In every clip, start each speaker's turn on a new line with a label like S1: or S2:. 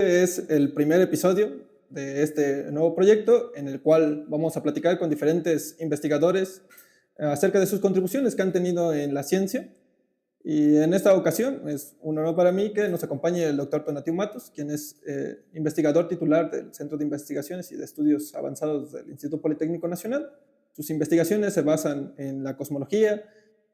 S1: Es el primer episodio de este nuevo proyecto en el cual vamos a platicar con diferentes investigadores acerca de sus contribuciones que han tenido en la ciencia. Y en esta ocasión es un honor para mí que nos acompañe el doctor Tonatiu Matos, quien es investigador titular del Centro de Investigaciones y de Estudios Avanzados del Instituto Politécnico Nacional. Sus investigaciones se basan en la cosmología,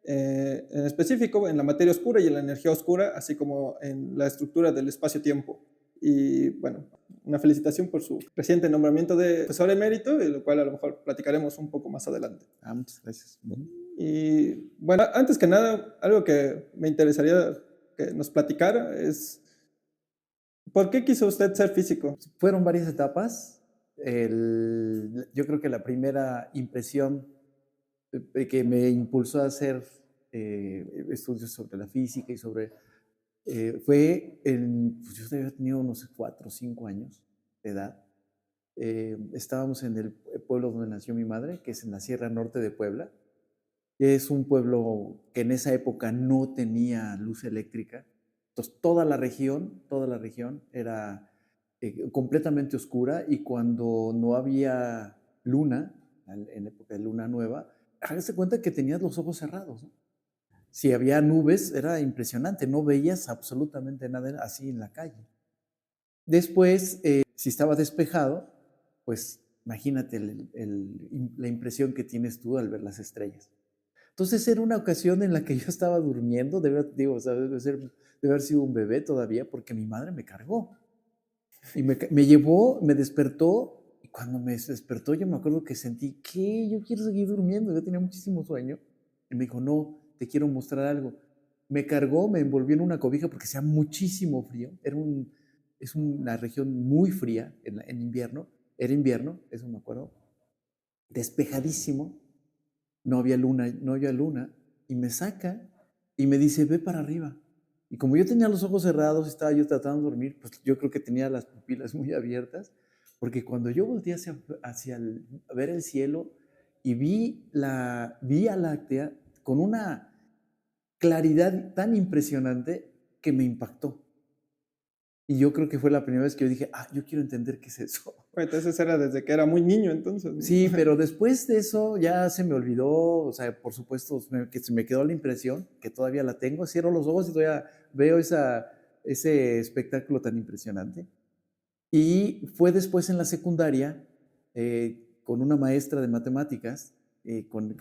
S1: en específico en la materia oscura y en la energía oscura, así como en la estructura del espacio-tiempo. Y bueno, una felicitación por su reciente nombramiento de profesor emérito, de lo cual a lo mejor platicaremos un poco más adelante.
S2: Muchas gracias.
S1: Y bueno, antes que nada, algo que me interesaría que nos platicara es, ¿por qué quiso usted ser físico?
S2: Fueron varias etapas. Yo creo que la primera impresión que me impulsó a hacer estudios sobre la física y fue pues yo había tenido unos 4 o 5 años de edad. Estábamos en el pueblo donde nació mi madre, que es en la Sierra Norte de Puebla. Es un pueblo que en esa época no tenía luz eléctrica. Entonces toda la región era completamente oscura, y cuando no había luna, en época de luna nueva, hágase cuenta que tenías los ojos cerrados, ¿no? Si había nubes, era impresionante, no veías absolutamente nada así en la calle. Después, si estaba despejado, pues imagínate la impresión que tienes tú al ver las estrellas. Entonces era una ocasión en la que yo estaba durmiendo, o sea, debe haber sido un bebé todavía, porque mi madre me cargó y me llevó, me despertó, y cuando me despertó yo me acuerdo que sentí que yo quiero seguir durmiendo, yo tenía muchísimo sueño, y me dijo, no, te quiero mostrar algo. Me cargó, me envolvió en una cobija porque hacía muchísimo frío, es una región muy fría en invierno, era invierno, eso me acuerdo, despejadísimo. No había luna, y me saca y me dice, ve para arriba. Y como yo tenía los ojos cerrados, estaba yo tratando de dormir, pues yo creo que tenía las pupilas muy abiertas, porque cuando yo volteé a ver el cielo y vi la Vía Láctea con una claridad tan impresionante que me impactó. Y yo creo que fue la primera vez que yo dije, yo quiero entender qué es eso.
S1: Entonces era desde que era muy niño, entonces, ¿no?
S2: Sí, pero después de eso ya se me olvidó, o sea, por supuesto, que se me quedó la impresión, que todavía la tengo, cierro los ojos y todavía veo ese espectáculo tan impresionante. Y fue después en la secundaria, con una maestra de matemáticas, con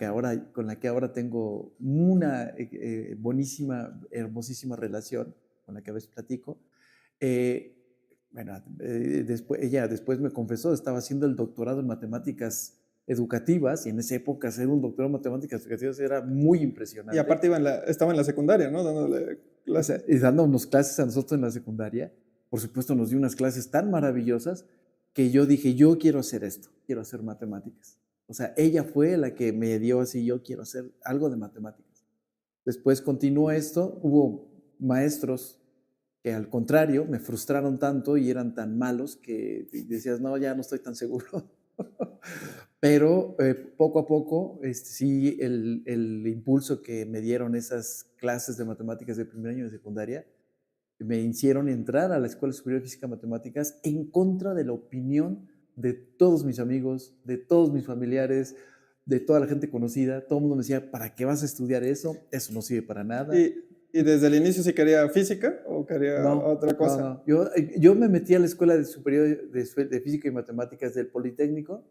S2: la que ahora tengo una buenísima, hermosísima relación, con la que a veces platico. Bueno, ella después me confesó, estaba haciendo el doctorado en matemáticas educativas, y en esa época hacer un doctorado en matemáticas educativas era muy
S1: Y
S2: impresionante.
S1: aparte estaba en la secundaria, ¿no? Dándole clases.
S2: Y dándonos clases a nosotros en la secundaria. Por supuesto, nos dio unas clases tan maravillosas que yo dije, yo quiero hacer esto, quiero hacer matemáticas. O sea, ella fue la que me dio así, yo quiero hacer algo de matemáticas. Después continuó esto, hubo maestros que al contrario me frustraron tanto y eran tan malos que decías, no, ya no estoy tan seguro. Pero poco a poco, sí, el impulso que me dieron esas clases de matemáticas de primer año de secundaria me hicieron entrar a la Escuela Superior de Física y Matemáticas en contra de la opinión de todos mis amigos, de todos mis familiares, de toda la gente conocida. Todo el mundo me decía, ¿para qué vas a estudiar eso? Eso no sirve para nada.
S1: Y desde el inicio sí quería física o quería otra cosa.
S2: No. Yo me metí a la Escuela Superior de Física y Matemáticas del Politécnico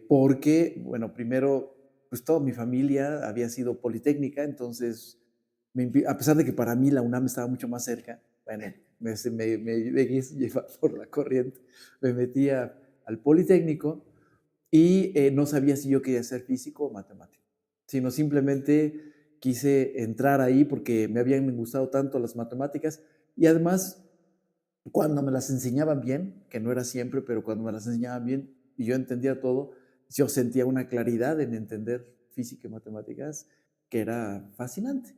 S2: porque, bueno, primero, pues toda mi familia había sido politécnica, entonces, a pesar de que para mí la UNAM estaba mucho más cerca, bueno, me dejé llevar por la corriente, me metí al Politécnico y no sabía si yo quería ser físico o matemático, sino simplemente quise entrar ahí porque me habían gustado tanto las matemáticas, y además cuando me las enseñaban bien, que no era siempre, pero cuando me las enseñaban bien y yo entendía todo, yo sentía una claridad en entender física y matemáticas que era fascinante.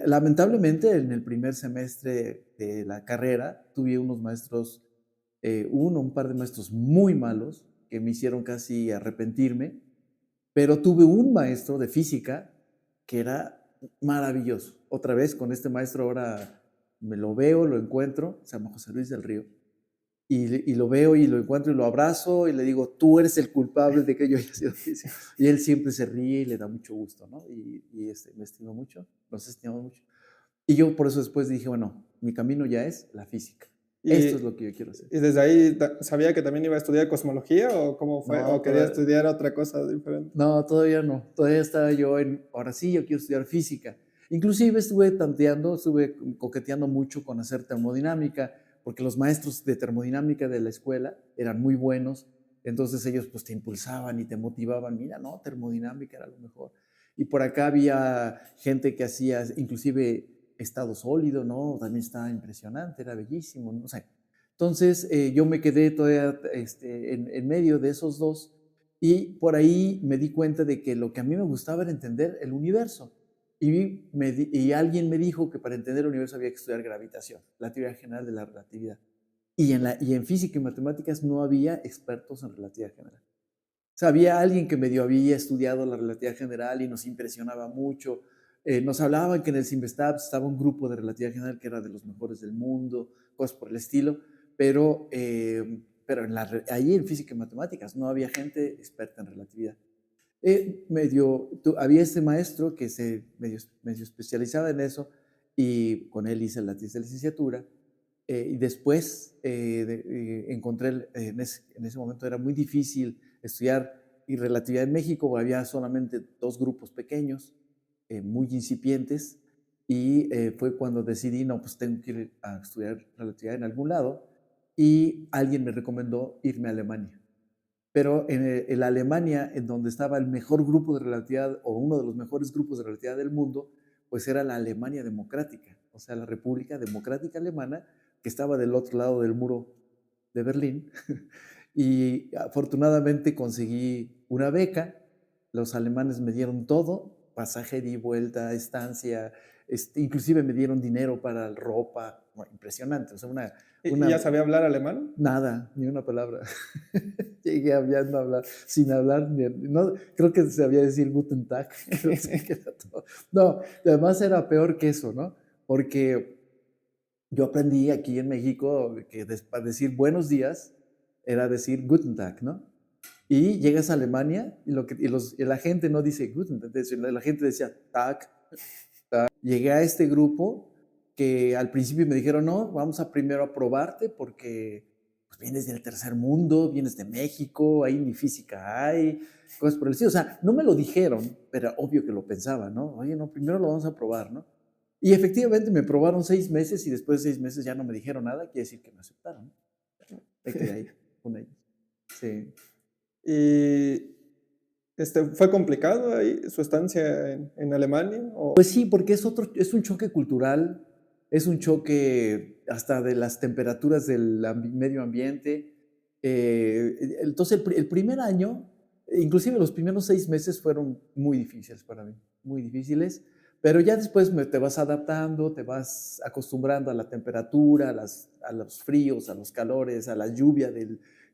S2: Lamentablemente, en el primer semestre de la carrera tuve unos maestros, un par de maestros muy malos que me hicieron casi arrepentirme, pero tuve un maestro de física que era maravilloso. Otra vez con este maestro ahora Me lo veo, lo encuentro, se llama José Luis del Río, y lo veo y lo encuentro y lo abrazo y le digo, tú eres el culpable de que yo haya sido físico. Y él siempre se ríe y le da mucho gusto, ¿no? Me estima mucho, nos estimamos mucho. Y yo por eso después dije, bueno, mi camino ya es la física. Esto es
S1: Y,
S2: lo que yo quiero hacer.
S1: y desde ahí sabía que también iba a estudiar cosmología o cómo fue,
S2: No,
S1: o quería estudiar otra cosa diferente.
S2: no, todavía no. Todavía estaba yo ahora sí, yo quiero estudiar física. Inclusive estuve tanteando, estuve coqueteando mucho con hacer termodinámica, porque los maestros de termodinámica de la escuela eran muy buenos, entonces ellos pues te impulsaban y te motivaban, mira, no, termodinámica era lo mejor. Y por acá había gente que hacía inclusive estado sólido, ¿no? También estaba impresionante, era bellísimo, no sé. Entonces yo me quedé todavía en medio de esos dos y por ahí me di cuenta de que lo que a mí me gustaba era entender el universo. Y alguien me dijo que para entender el universo había que estudiar gravitación, la teoría general de la relatividad. Y en física y matemáticas no había expertos en relatividad general. O sea, había alguien que medio había estudiado la relatividad general y nos impresionaba mucho. Nos hablaban que en el Simvestab estaba un grupo de relatividad general que era de los mejores del mundo, cosas por el estilo, pero ahí en física y matemáticas no había gente experta en relatividad. Había este maestro que medio especializaba en eso y con él hice la tesis de licenciatura. Y después encontré, en ese momento era muy difícil estudiar y relatividad en México, había solamente 2 grupos pequeños, muy incipientes, y fue cuando decidí, no, pues tengo que ir a estudiar relatividad en algún lado, y alguien me recomendó irme a Alemania. Pero en la Alemania, en donde estaba el mejor grupo de relatividad, o uno de los mejores grupos de relatividad del mundo, pues era la Alemania democrática, o sea, la República Democrática Alemana, que estaba del otro lado del muro de Berlín. Y afortunadamente conseguí una beca, los alemanes me dieron todo, pasaje de vuelta, estancia, inclusive me dieron dinero para ropa, bueno, impresionante, o sea,
S1: ¿Y ya sabía hablar alemán?
S2: nada, ni una palabra. Llegué hablando, hablar, sin hablar, no, creo que sabía decir Guten Tag, no sé qué era todo. No, además era peor que eso, ¿no? Porque yo aprendí aquí en México que para decir buenos días era decir Guten Tag, ¿no? Y llegas a Alemania y la gente no dice Guten Tag, la gente decía Tag. Llegué a este grupo que al principio me dijeron, no, vamos a primero a probarte porque pues, vienes del tercer mundo, vienes de México, ahí ni física hay, cosas por el estilo. O sea, no me lo dijeron, pero obvio que lo pensaba, ¿no? Oye, no, primero lo vamos a probar, ¿no? Y efectivamente me probaron 6 meses y después de 6 meses ya no me dijeron nada, quiere decir que me aceptaron. Me quedé ahí con ellos. Sí.
S1: ¿Y fue complicado ahí su estancia en Alemania? ¿O?
S2: Pues sí, porque es un choque cultural, es un choque hasta de las temperaturas del medio ambiente. Entonces, el primer año, inclusive los primeros 6 meses fueron muy difíciles para mí, muy difíciles, pero ya después te vas adaptando, te vas acostumbrando a la temperatura, a los fríos, a los calores, a la lluvia,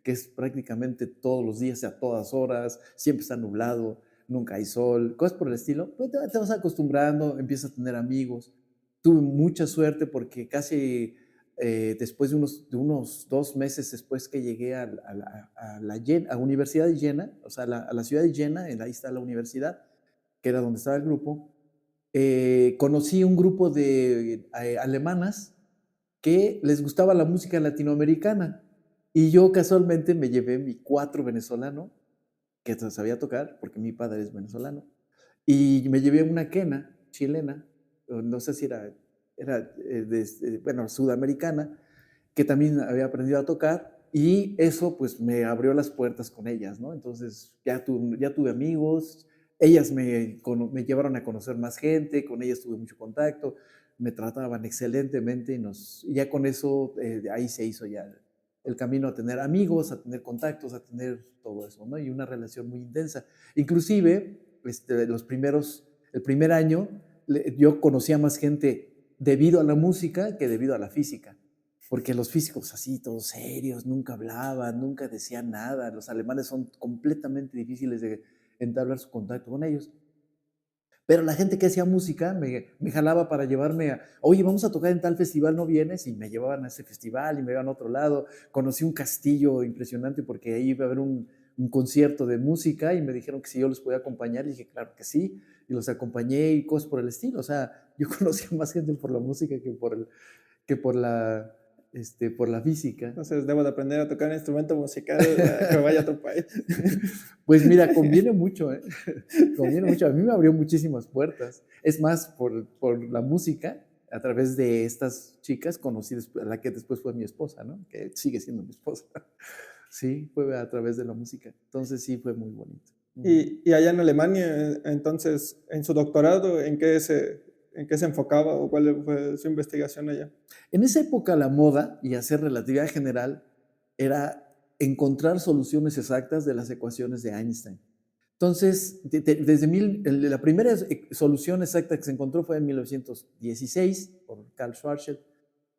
S2: que es prácticamente todos los días, a todas horas, siempre está nublado, nunca hay sol, cosas por el estilo, pues te vas acostumbrando, empiezas a tener amigos. Tuve mucha suerte porque casi después de unos 2 meses después que llegué a Universidad de Jena, o sea, a la ciudad de Jena, ahí está la universidad, que era donde estaba el grupo, conocí un grupo de alemanas que les gustaba la música latinoamericana. Y yo casualmente me llevé mi cuatro venezolano, que sabía tocar, porque mi padre es venezolano, y me llevé una quena chilena, no sé si era bueno, sudamericana, que también había aprendido a tocar, y eso pues me abrió las puertas con ellas, ¿no? Entonces ya tuve amigos, ellas me llevaron a conocer más gente, con ellas tuve mucho contacto, me trataban excelentemente y ya con eso ahí se hizo ya el camino a tener amigos, a tener contactos, a tener todo eso, ¿no? Y una relación muy intensa. Inclusive, el primer año, yo conocía más gente debido a la música que debido a la física. Porque los físicos así, todos serios, nunca hablaban, nunca decían nada. Los alemanes son completamente difíciles de entablar su contacto con ellos. Pero la gente que hacía música me jalaba para llevarme oye, vamos a tocar en tal festival, ¿no vienes? Y me llevaban a ese festival y me iban a otro lado. Conocí un castillo impresionante porque ahí iba a haber un concierto de música y me dijeron que si yo los podía acompañar. Y dije, claro que sí. Y los acompañé y cosas por el estilo. O sea, yo conocía más gente por la música que por la física.
S1: Entonces debo de aprender a tocar un instrumento musical que me vaya a otro país.
S2: Pues mira, conviene mucho, ¿eh? Conviene mucho. A mí me abrió muchísimas puertas. Es más, por la música, a través de estas chicas, conocí a la que después fue mi esposa, ¿no? Que sigue siendo mi esposa. Sí, fue a través de la música. Entonces sí, fue muy bonito.
S1: Y allá en Alemania, entonces, en su doctorado, en qué se enfocaba o cuál fue su investigación allá?
S2: En esa época la moda y hacer relatividad general era encontrar soluciones exactas de las ecuaciones de Einstein. Entonces, la primera solución exacta que se encontró fue en 1916 por Karl Schwarzschild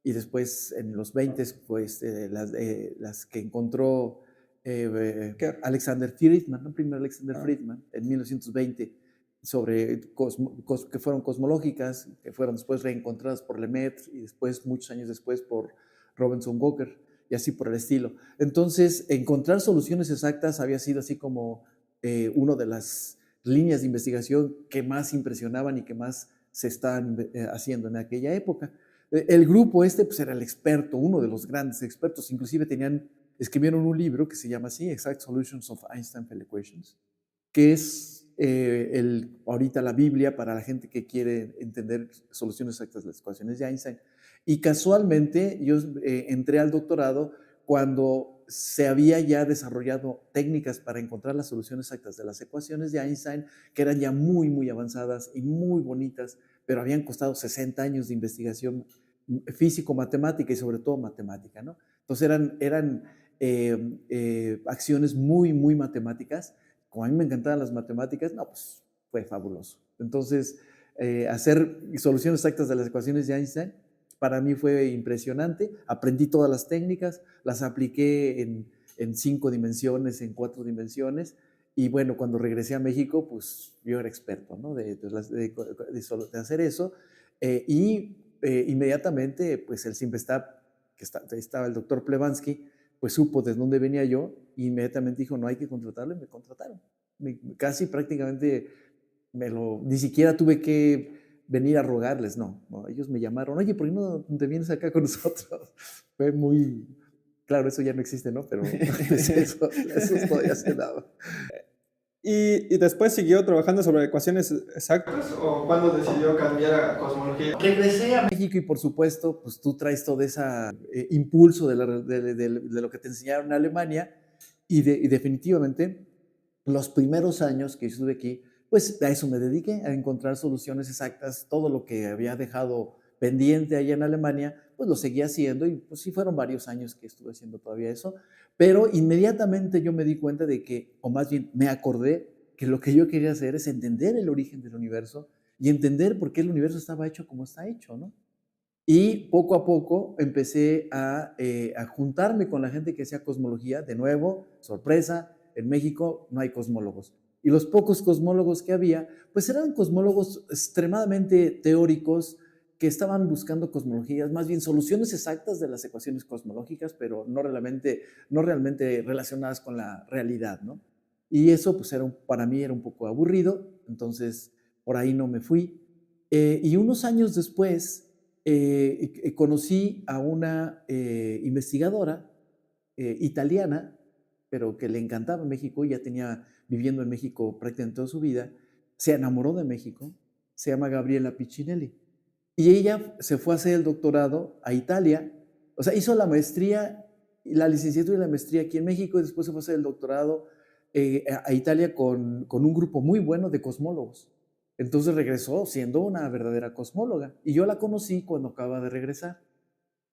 S2: y después en los 20 pues, las que encontró Alexander Friedman, ¿no? Primero Alexander Friedman en 1920 que fueron cosmológicas, que fueron después reencontradas por Lemaitre y después, muchos años después, por Robinson Walker y así por el estilo. Entonces, encontrar soluciones exactas había sido así como una de las líneas de investigación que más impresionaban y que más se estaban haciendo en aquella época. El grupo pues era el experto, uno de los grandes expertos, inclusive escribieron un libro que se llama así, Exact Solutions of Einstein-Feld Equations, que es ahorita la Biblia para la gente que quiere entender soluciones exactas de las ecuaciones de Einstein. Y casualmente yo entré al doctorado cuando se había ya desarrollado técnicas para encontrar las soluciones exactas de las ecuaciones de Einstein, que eran ya muy, muy avanzadas y muy bonitas, pero habían costado 60 años de investigación físico-matemática y sobre todo matemática, ¿no? Entonces eran acciones muy, muy matemáticas. Como a mí me encantaban las matemáticas, no, pues fue fabuloso. Entonces, hacer soluciones exactas de las ecuaciones de Einstein para mí fue impresionante. Aprendí todas las técnicas, las apliqué en 5 dimensiones, en 4 dimensiones. Y bueno, cuando regresé a México, pues yo era experto, ¿no? de hacer eso. Inmediatamente, pues el Simvestab, que estaba el doctor Plebansky, pues supo de dónde venía yo y inmediatamente dijo, no hay que contratarlo, y me contrataron. Casi prácticamente ni siquiera tuve que venir a rogarles, no, ellos me llamaron, oye, ¿por qué no te vienes acá con nosotros? Fue muy, claro, eso ya no existe, ¿no? Pero eso todavía se daba.
S1: ¿Y después siguió trabajando sobre ecuaciones exactas o cuándo decidió cambiar a cosmología?
S2: Regresé a México y por supuesto, pues tú traes todo ese impulso de lo que te enseñaron en Alemania y definitivamente los primeros años que estuve aquí, pues a eso me dediqué, a encontrar soluciones exactas, todo lo que había dejado pendiente allá en Alemania, pues lo seguía haciendo y pues sí fueron varios años que estuve haciendo todavía eso, pero inmediatamente yo me di cuenta de que, o más bien me acordé que lo que yo quería hacer es entender el origen del universo y entender por qué el universo estaba hecho como está hecho, ¿no? Y poco a poco empecé a juntarme con la gente que hacía cosmología. De nuevo, sorpresa, en México no hay cosmólogos. Y los pocos cosmólogos que había, pues eran cosmólogos extremadamente teóricos que estaban buscando cosmologías, más bien soluciones exactas de las ecuaciones cosmológicas, pero no realmente relacionadas con la realidad, ¿no? Y eso, pues, para mí era un poco aburrido, entonces por ahí no me fui. Y unos años después, conocí a una investigadora italiana, pero que le encantaba México, ya tenía viviendo en México prácticamente toda su vida, se enamoró de México, se llama Gabriela Piccinelli. Y ella se fue a hacer el doctorado a Italia, o sea, hizo la maestría, la licenciatura y la maestría aquí en México, y después se fue a hacer el doctorado a Italia con un grupo muy bueno de cosmólogos. Entonces regresó siendo una verdadera cosmóloga. Y yo la conocí cuando acaba de regresar.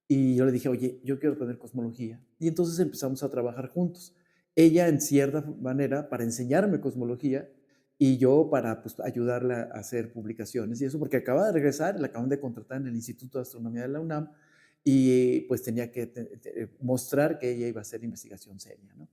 S2: Y yo le dije, oye, yo quiero aprender cosmología. Y entonces empezamos a trabajar juntos. Ella, en cierta manera, para enseñarme cosmología y yo para pues, ayudarla a hacer publicaciones y eso, porque acaba de regresar, la acaban de contratar en el Instituto de Astronomía de la UNAM y pues tenía que mostrar que ella iba a hacer investigación seria, ¿no?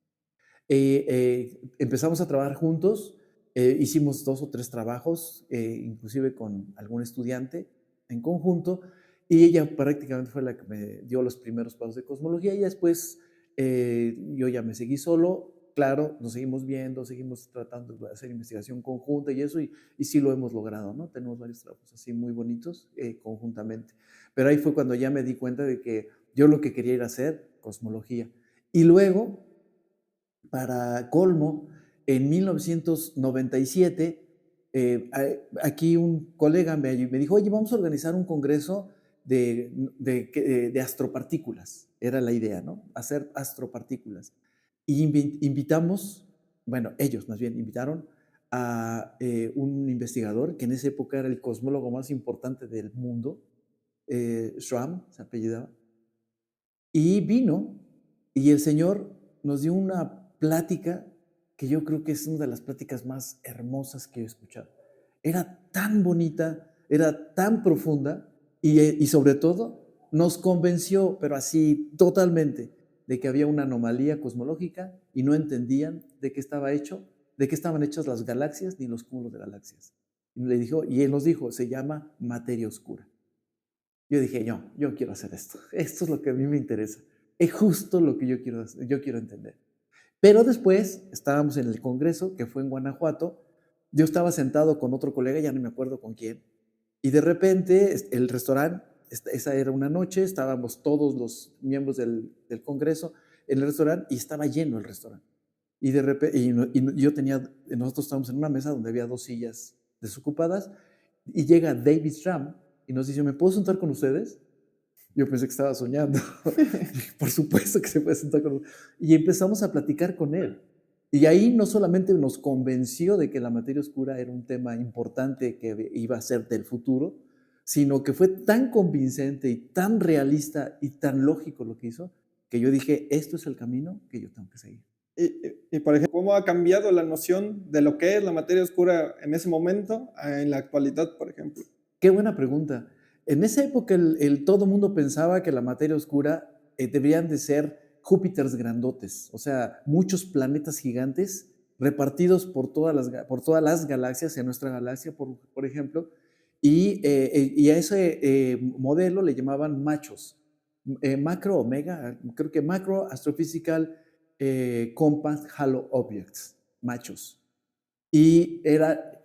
S2: Empezamos a trabajar juntos Hicimos 2 o 3 trabajos, inclusive con algún estudiante en conjunto, y ella prácticamente fue la que me dio los primeros pasos de cosmología, y después yo ya me seguí solo. Claro, nos seguimos viendo, seguimos tratando de hacer investigación conjunta y eso, y sí lo hemos logrado, ¿no? Tenemos varios trabajos así muy bonitos conjuntamente. Pero ahí fue cuando ya me di cuenta de que yo lo que quería era hacer cosmología. Y luego, para colmo, en 1997, aquí un colega me dijo, oye, vamos a organizar un congreso de astropartículas. Era la idea, ¿no? Hacer astropartículas. Y invitamos, bueno, ellos más bien invitaron a un investigador que en esa época era el cosmólogo más importante del mundo, Schramm, se apellidaba, y vino, y el señor nos dio una plática que yo creo que es una de las pláticas más hermosas que he escuchado. Era tan bonita, era tan profunda, y sobre todo nos convenció, pero así totalmente, de que había una anomalía cosmológica y no entendían de qué estaba hecho, de qué estaban hechas las galaxias ni los cúmulos de galaxias. Y él nos dijo, se llama materia oscura. Yo dije, yo quiero hacer esto. Esto es lo que a mí me interesa. Es justo lo que yo quiero entender. Pero después estábamos en el congreso, que fue en Guanajuato. Yo estaba sentado con otro colega, ya no me acuerdo con quién. Y de repente el restaurante, esa era una noche, estábamos todos los miembros del congreso en el restaurante y estaba lleno el restaurante. Y de repente, nosotros estábamos en una mesa donde había 2 sillas desocupadas y llega David Schramm y nos dice, ¿me puedo sentar con ustedes? Yo pensé que estaba soñando. Por supuesto que se puede sentar con nosotros. Y empezamos a platicar con él. Y ahí no solamente nos convenció de que la materia oscura era un tema importante que iba a ser del futuro, sino que fue tan convincente y tan realista y tan lógico lo que hizo, que yo dije, esto es el camino que yo tengo que seguir.
S1: Por ejemplo, ¿cómo ha cambiado la noción de lo que es la materia oscura en ese momento en la actualidad, por ejemplo?
S2: Qué buena pregunta. En esa época todo mundo pensaba que la materia oscura deberían de ser Júpiters grandotes, o sea, muchos planetas gigantes repartidos por todas las galaxias, en nuestra galaxia, por ejemplo, y a ese modelo le llamaban machos, macro omega, creo que macro astrophysical compact halo objects, machos. Y era,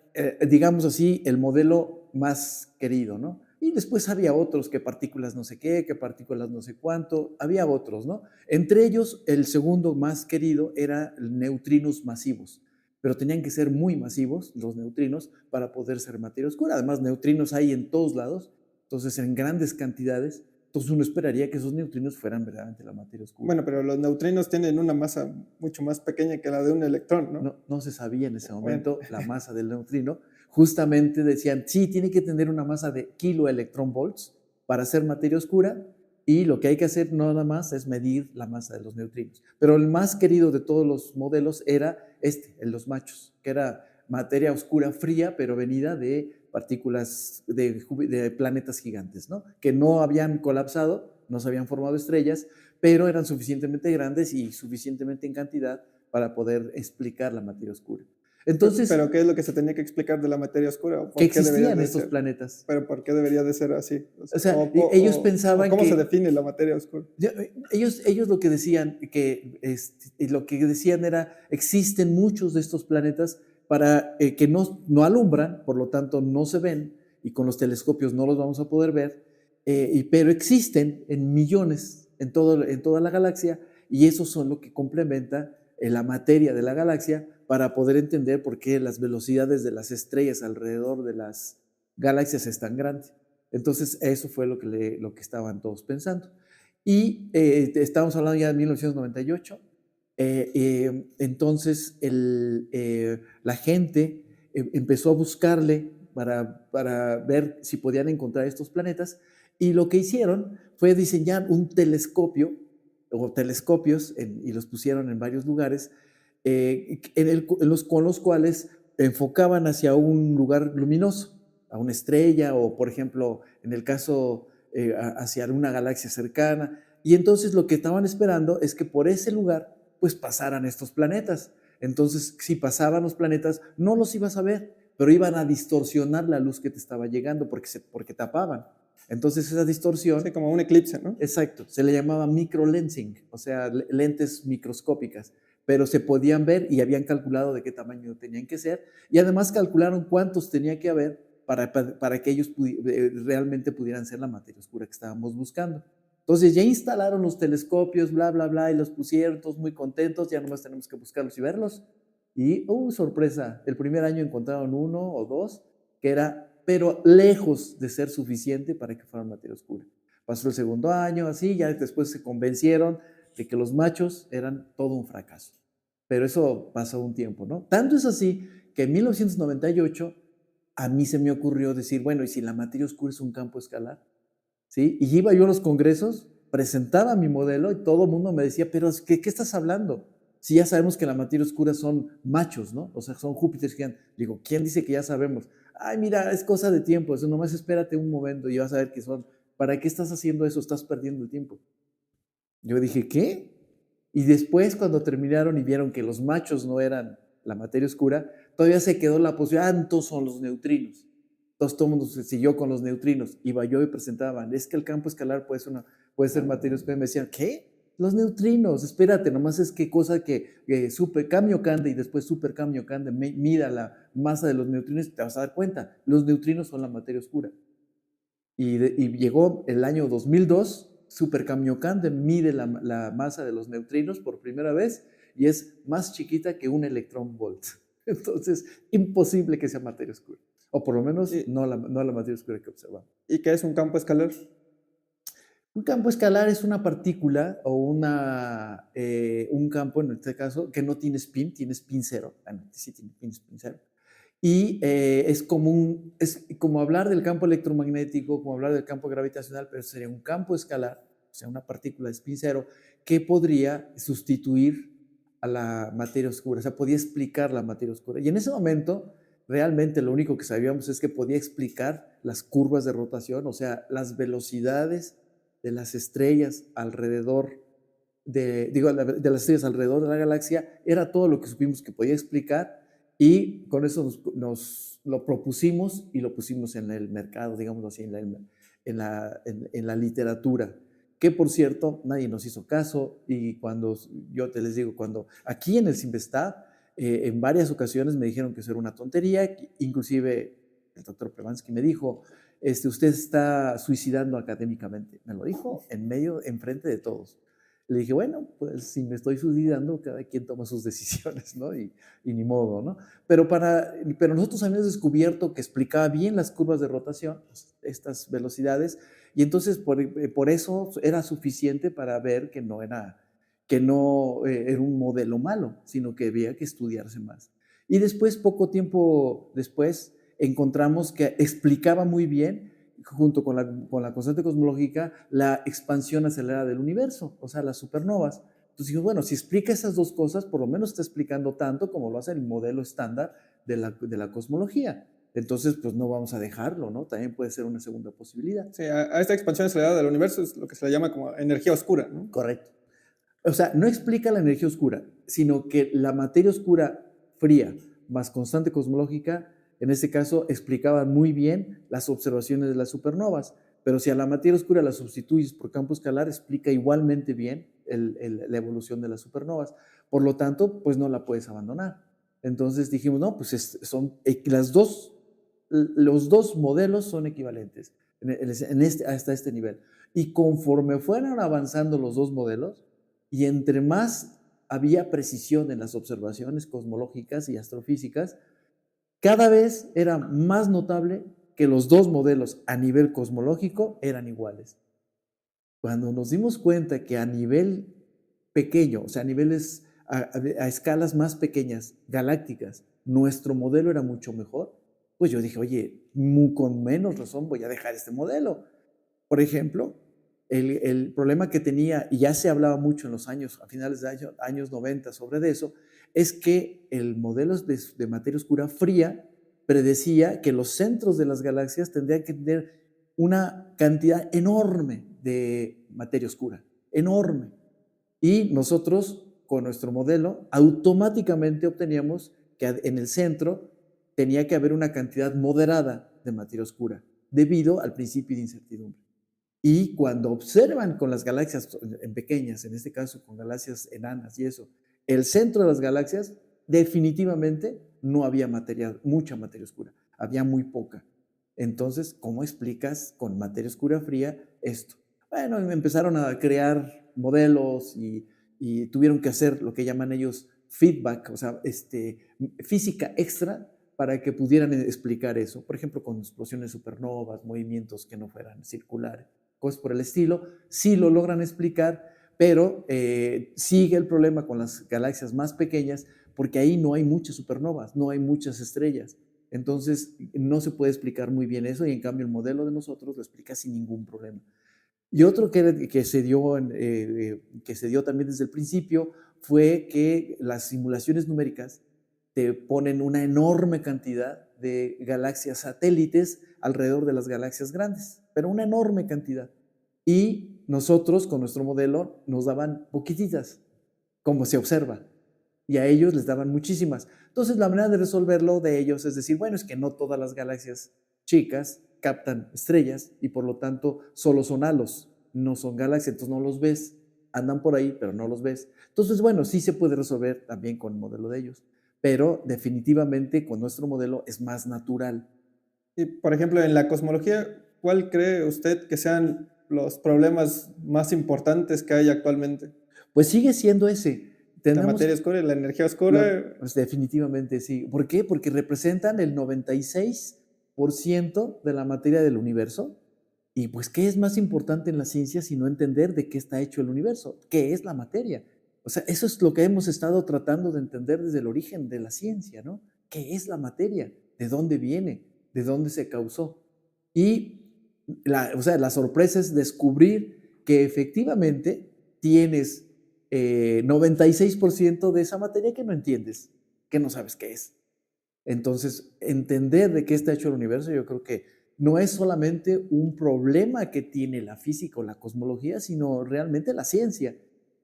S2: digamos así, el modelo más querido, ¿no? Y después había otros, que partículas no sé qué, que partículas no sé cuánto, había otros, ¿no? Entre ellos, el segundo más querido era neutrinos masivos, pero tenían que ser muy masivos los neutrinos para poder ser materia oscura. Además, neutrinos hay en todos lados, entonces en grandes cantidades, entonces uno esperaría que esos neutrinos fueran verdaderamente la materia oscura.
S1: Bueno, pero los neutrinos tienen una masa mucho más pequeña que la de un electrón, ¿no?
S2: No se sabía en ese momento la masa del neutrino. Justamente decían, sí, tiene que tener una masa de kiloelectronvolts para ser materia oscura, y lo que hay que hacer nada más es medir la masa de los neutrinos. Pero el más querido de todos los modelos era el los machos, que era materia oscura fría, pero venida de partículas de planetas gigantes, ¿no? Que no habían colapsado, no se habían formado estrellas, pero eran suficientemente grandes y suficientemente en cantidad para poder explicar la materia oscura. Entonces,
S1: ¿pero qué es lo que se tenía que explicar de la materia oscura?
S2: que existían estos planetas.
S1: ¿Pero por qué debería de ser así?
S2: O sea, ellos pensaban
S1: ¿cómo se define la materia oscura?
S2: Ellos lo que decían, lo que decían era, existen muchos de estos planetas que no alumbran, por lo tanto no se ven, y con los telescopios no los vamos a poder ver, pero existen en millones en toda la galaxia, y esos son lo que complementa la materia de la galaxia para poder entender por qué las velocidades de las estrellas alrededor de las galaxias es tan grande. Entonces, eso fue lo que estaban todos pensando. Y estamos hablando ya de 1998. Entonces, la gente empezó a buscarle para ver si podían encontrar estos planetas, y lo que hicieron fue diseñar un telescopio o telescopios y los pusieron en varios lugares con los cuales enfocaban hacia un lugar luminoso, a una estrella o, por ejemplo, en el caso hacia una galaxia cercana. Y entonces lo que estaban esperando es que por ese lugar pues pasaran estos planetas. Entonces, si pasaban los planetas, no los ibas a ver, pero iban a distorsionar la luz que te estaba llegando porque tapaban. Entonces, esa distorsión...
S1: Sí, como un eclipse, ¿no?
S2: Exacto, se le llamaba microlensing, o sea, lentes microscópicas, pero se podían ver y habían calculado de qué tamaño tenían que ser, y además calcularon cuántos tenía que haber para que ellos realmente pudieran ser la materia oscura que estábamos buscando. Entonces ya instalaron los telescopios, bla, bla, bla, y los pusieron todos muy contentos, ya nomás tenemos que buscarlos y verlos. Y, sorpresa, el primer año encontraron uno o dos, que era, pero lejos de ser suficiente para que fueran materia oscura. Pasó el segundo año, así, ya después se convencieron de que los machos eran todo un fracaso. Pero eso pasó un tiempo, ¿no? Tanto es así que en 1998 a mí se me ocurrió decir, bueno, ¿y si la materia oscura es un campo escalar? ¿Sí? Y iba yo a los congresos, presentaba mi modelo y todo el mundo me decía, pero ¿qué estás hablando? Si ya sabemos que la materia oscura son machos, ¿no? O sea, son Júpiter gigantes. Digo, ¿quién dice que ya sabemos? Ay, mira, es cosa de tiempo, eso nomás espérate un momento y vas a ver que son. ¿Para qué estás haciendo eso? Estás perdiendo el tiempo. Yo dije, ¿qué? Y después, cuando terminaron y vieron que los machos no eran la materia oscura, todavía se quedó la posibilidad, entonces son los neutrinos. Entonces todo el mundo se siguió con los neutrinos. Iba yo y presentaban, es que el campo escalar puede ser materia oscura. Y me decían, ¿qué? Los neutrinos, espérate, nomás es que cosa que super Kamiokande y después super Kamiokande mida la masa de los neutrinos, te vas a dar cuenta, los neutrinos son la materia oscura. Y llegó el año 2002, Super Kamiokande mide la masa de los neutrinos por primera vez y es más chiquita que un electrón volt. Entonces, imposible que sea materia oscura. O por lo menos no la materia oscura que observamos.
S1: ¿Y qué es un campo escalar?
S2: Un campo escalar es una partícula o un campo, en este caso, que no tiene spin, tiene spin cero. Bueno, sí tiene spin cero. Y es como hablar del campo electromagnético, como hablar del campo gravitacional, pero sería un campo escalar, o sea, una partícula de spin cero, que podría sustituir a la materia oscura, o sea, podía explicar la materia oscura. Y en ese momento, realmente lo único que sabíamos es que podía explicar las curvas de rotación, o sea, las velocidades de las estrellas alrededor de las estrellas alrededor de la galaxia, era todo lo que supimos que podía explicar. Y con eso nos lo propusimos y lo pusimos en el mercado, digamos así, en la literatura. Que por cierto, nadie nos hizo caso. Y cuando yo les digo, cuando aquí en el Simvestab, en varias ocasiones me dijeron que eso era una tontería. Inclusive el doctor Premansky me dijo, usted está suicidando académicamente. Me lo dijo enfrente de todos. Le dije, bueno, pues si me estoy suicidando, cada quien toma sus decisiones, ¿no? Y ni modo, ¿no? Pero nosotros habíamos descubierto que explicaba bien las curvas de rotación, estas velocidades, y entonces por eso era suficiente para ver que no era un modelo malo, sino que había que estudiarse más. Y después, poco tiempo después, encontramos que explicaba muy bien, junto con la constante cosmológica, la expansión acelerada del universo, o sea, las supernovas. Entonces dijimos, bueno, si explica esas dos cosas, por lo menos está explicando tanto como lo hace el modelo estándar de la cosmología. Entonces, pues no vamos a dejarlo, ¿no? También puede ser una segunda posibilidad.
S1: Sí, a esta expansión acelerada del universo es lo que se le llama como energía oscura, ¿no?
S2: Correcto. O sea, no explica la energía oscura, sino que la materia oscura fría más constante cosmológica, en este caso, explicaban muy bien las observaciones de las supernovas. Pero si a la materia oscura la sustituyes por campo escalar, explica igualmente bien la evolución de las supernovas. Por lo tanto, pues no la puedes abandonar. Entonces dijimos, no, pues los dos modelos son equivalentes hasta este nivel. Y conforme fueron avanzando los dos modelos, y entre más había precisión en las observaciones cosmológicas y astrofísicas, cada vez era más notable que los dos modelos a nivel cosmológico eran iguales. Cuando nos dimos cuenta que a nivel pequeño, o sea, a escalas más pequeñas, galácticas, nuestro modelo era mucho mejor, pues yo dije, oye, con menos razón voy a dejar este modelo. Por ejemplo, el problema que tenía, y ya se hablaba mucho en a finales de años 90 sobre eso, es que el modelo de materia oscura fría predecía que los centros de las galaxias tendrían que tener una cantidad enorme de materia oscura, enorme. Y nosotros, con nuestro modelo, automáticamente obteníamos que en el centro tenía que haber una cantidad moderada de materia oscura, debido al principio de incertidumbre. Y cuando observan con las galaxias en pequeñas, en este caso con galaxias enanas y eso, el centro de las galaxias, definitivamente no había mucha materia oscura, había muy poca. Entonces, ¿cómo explicas con materia oscura fría esto? Bueno, empezaron a crear modelos y tuvieron que hacer lo que llaman ellos feedback, o sea, física extra para que pudieran explicar eso. Por ejemplo, con explosiones supernovas, movimientos que no fueran circulares, cosas por el estilo. Sí lo logran explicar, pero sigue el problema con las galaxias más pequeñas, porque ahí no hay muchas supernovas, no hay muchas estrellas. Entonces, no se puede explicar muy bien eso, y en cambio el modelo de nosotros lo explica sin ningún problema. Y otro que se dio también desde el principio fue que las simulaciones numéricas te ponen una enorme cantidad de galaxias satélites alrededor de las galaxias grandes, pero una enorme cantidad. Y nosotros, con nuestro modelo, nos daban poquititas, como se observa, y a ellos les daban muchísimas. Entonces, la manera de resolverlo de ellos es decir, bueno, es que no todas las galaxias chicas captan estrellas y por lo tanto solo son halos, no son galaxias, entonces no los ves, andan por ahí, pero no los ves. Entonces, bueno, sí se puede resolver también con el modelo de ellos, pero definitivamente con nuestro modelo es más natural.
S1: Y, por ejemplo, en la cosmología, ¿cuál cree usted que sean los problemas más importantes que hay actualmente?
S2: Pues sigue siendo ese.
S1: La
S2: Tenemos
S1: materia oscura y la energía oscura.
S2: pues definitivamente sí. ¿Por qué? Porque representan el 96% de la materia del universo. Y pues, ¿qué es más importante en la ciencia sino entender de qué está hecho el universo? ¿Qué es la materia? O sea, eso es lo que hemos estado tratando de entender desde el origen de la ciencia, ¿no? ¿Qué es la materia? ¿De dónde viene? ¿De dónde se causó? Y o sea, la sorpresa es descubrir que efectivamente tienes 96% de esa materia que no entiendes, que no sabes qué es. Entonces, entender de qué está hecho el universo, yo creo que no es solamente un problema que tiene la física o la cosmología, sino realmente la ciencia.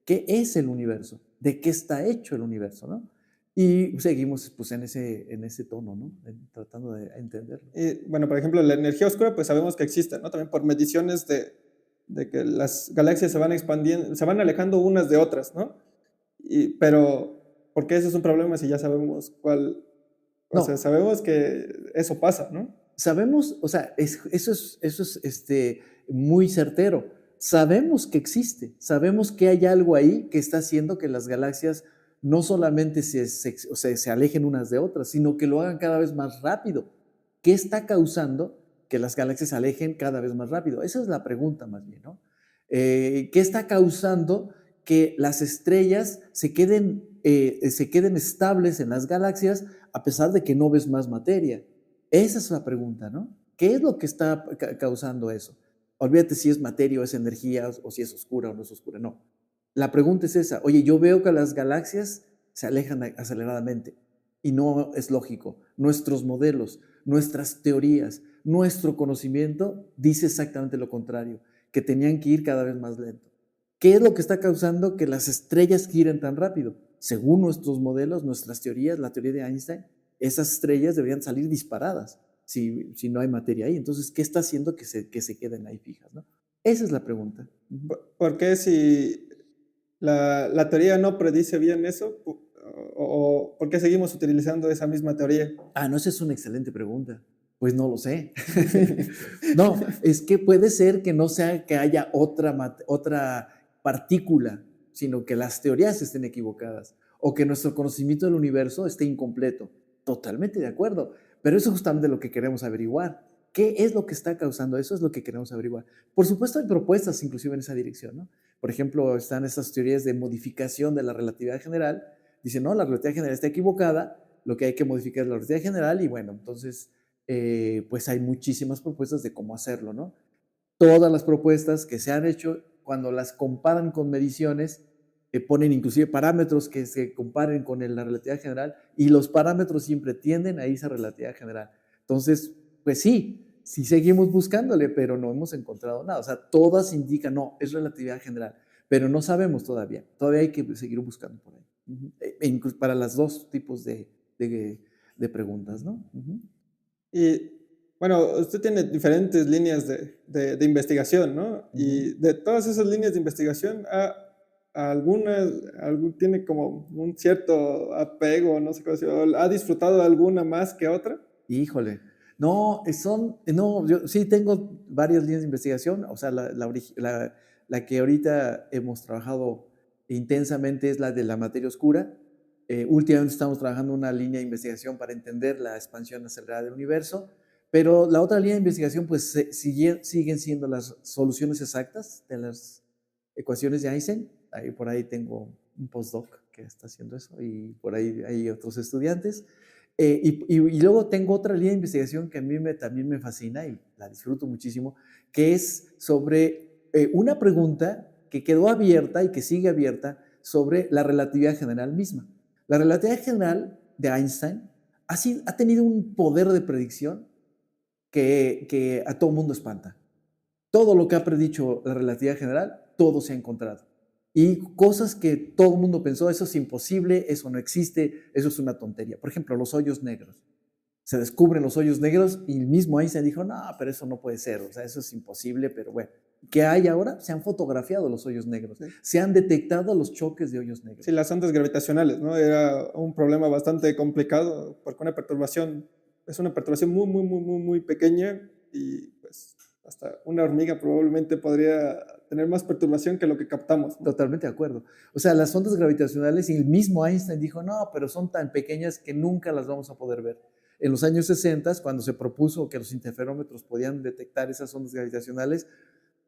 S2: ¿Qué es el universo? ¿De qué está hecho el universo? ¿No? Y seguimos pues, en ese tono, ¿no? Tratando de entenderlo.
S1: Y, bueno, por ejemplo, la energía oscura, pues sabemos que existe, ¿no? También por mediciones de que las galaxias se van expandiendo, se van alejando unas de otras, ¿no? Pero, ¿por qué eso es un problema si ya sabemos cuál? O sea,
S2: No,
S1: sabemos que eso pasa, ¿no?
S2: sabemos, o sea, eso es muy certero. Sabemos que existe, sabemos que hay algo ahí que está haciendo que las galaxias no solamente o sea, se alejen unas de otras, sino que lo hagan cada vez más rápido. ¿Qué está causando que las galaxias se alejen cada vez más rápido? Esa es la pregunta más bien, ¿no? ¿Qué está causando que las estrellas se queden estables en las galaxias a pesar de que no ves más materia? Esa es la pregunta, ¿no? ¿Qué es lo que está causando eso? Olvídate si es materia o es energía o si es oscura o no es oscura, no. La pregunta es esa. Oye, yo veo que las galaxias se alejan aceleradamente y no es lógico. Nuestros modelos, nuestras teorías, nuestro conocimiento dice exactamente lo contrario, que tenían que ir cada vez más lento. ¿Qué es lo que está causando que las estrellas giren tan rápido? Según nuestros modelos, nuestras teorías, la teoría de Einstein, esas estrellas deberían salir disparadas si no hay materia ahí. Entonces, ¿qué está haciendo que se queden ahí fijas? ¿No? Esa es la pregunta.
S1: ¿Por qué si la teoría no predice bien eso? ¿O por qué seguimos utilizando esa misma teoría?
S2: No, esa es una excelente pregunta. Pues no lo sé. No, es que puede ser que no sea que haya otra partícula, sino que las teorías estén equivocadas o que nuestro conocimiento del universo esté incompleto. Totalmente de acuerdo. Pero eso es justamente lo que queremos averiguar. ¿Qué es lo que está causando eso? Es lo que queremos averiguar. Por supuesto, hay propuestas inclusive en esa dirección, ¿no? Por ejemplo, están estas teorías de modificación de la relatividad general. Dicen, no, la relatividad general está equivocada, lo que hay que modificar es la relatividad general y bueno, entonces pues hay muchísimas propuestas de cómo hacerlo, ¿no? Todas las propuestas que se han hecho, cuando las comparan con mediciones, ponen inclusive parámetros que se comparen con la relatividad general y los parámetros siempre tienden a irse a relatividad general. Entonces, pues sí seguimos buscándole, pero no hemos encontrado nada. O sea, todas indican, no, es relatividad general, pero no sabemos todavía. Todavía hay que seguir buscando por ahí. Para los dos tipos de preguntas, ¿no?
S1: Y bueno, usted tiene diferentes líneas de investigación, ¿no? Y de todas esas líneas de investigación, algunas, tiene como un cierto apego, no sé cómo decirlo, ¿ha disfrutado alguna más que otra?
S2: Híjole. No, no, yo sí tengo varias líneas de investigación. O sea, la que ahorita hemos trabajado intensamente es la de la materia oscura. Últimamente estamos trabajando una línea de investigación para entender la expansión acelerada del universo, pero la otra línea de investigación pues siguen siendo las soluciones exactas de las ecuaciones de Einstein. Por ahí tengo un postdoc que está haciendo eso y por ahí hay otros estudiantes. Y luego tengo otra línea de investigación que a mí también me fascina y la disfruto muchísimo, que es sobre una pregunta que quedó abierta y que sigue abierta sobre la relatividad general misma. La relatividad general de Einstein ha tenido un poder de predicción que a todo mundo espanta. Todo lo que ha predicho la relatividad general, todo se ha encontrado. Y cosas que todo el mundo pensó, eso es imposible, eso no existe, eso es una tontería. Por ejemplo, los hoyos negros. Se descubren los hoyos negros y el mismo Einstein dijo, no, pero eso no puede ser, o sea, eso es imposible, pero bueno. ¿Qué hay ahora? Se han fotografiado los hoyos negros, se han detectado los choques de hoyos negros.
S1: Sí, las ondas gravitacionales, ¿no? Era un problema bastante complicado porque es una perturbación muy, muy, muy, muy, muy pequeña y pues hasta una hormiga probablemente podría tener más perturbación que lo que captamos, ¿no?
S2: Totalmente de acuerdo. O sea, las ondas gravitacionales, y el mismo Einstein dijo, no, pero son tan pequeñas que nunca las vamos a poder ver. En los años 60, cuando se propuso que los interferómetros podían detectar esas ondas gravitacionales,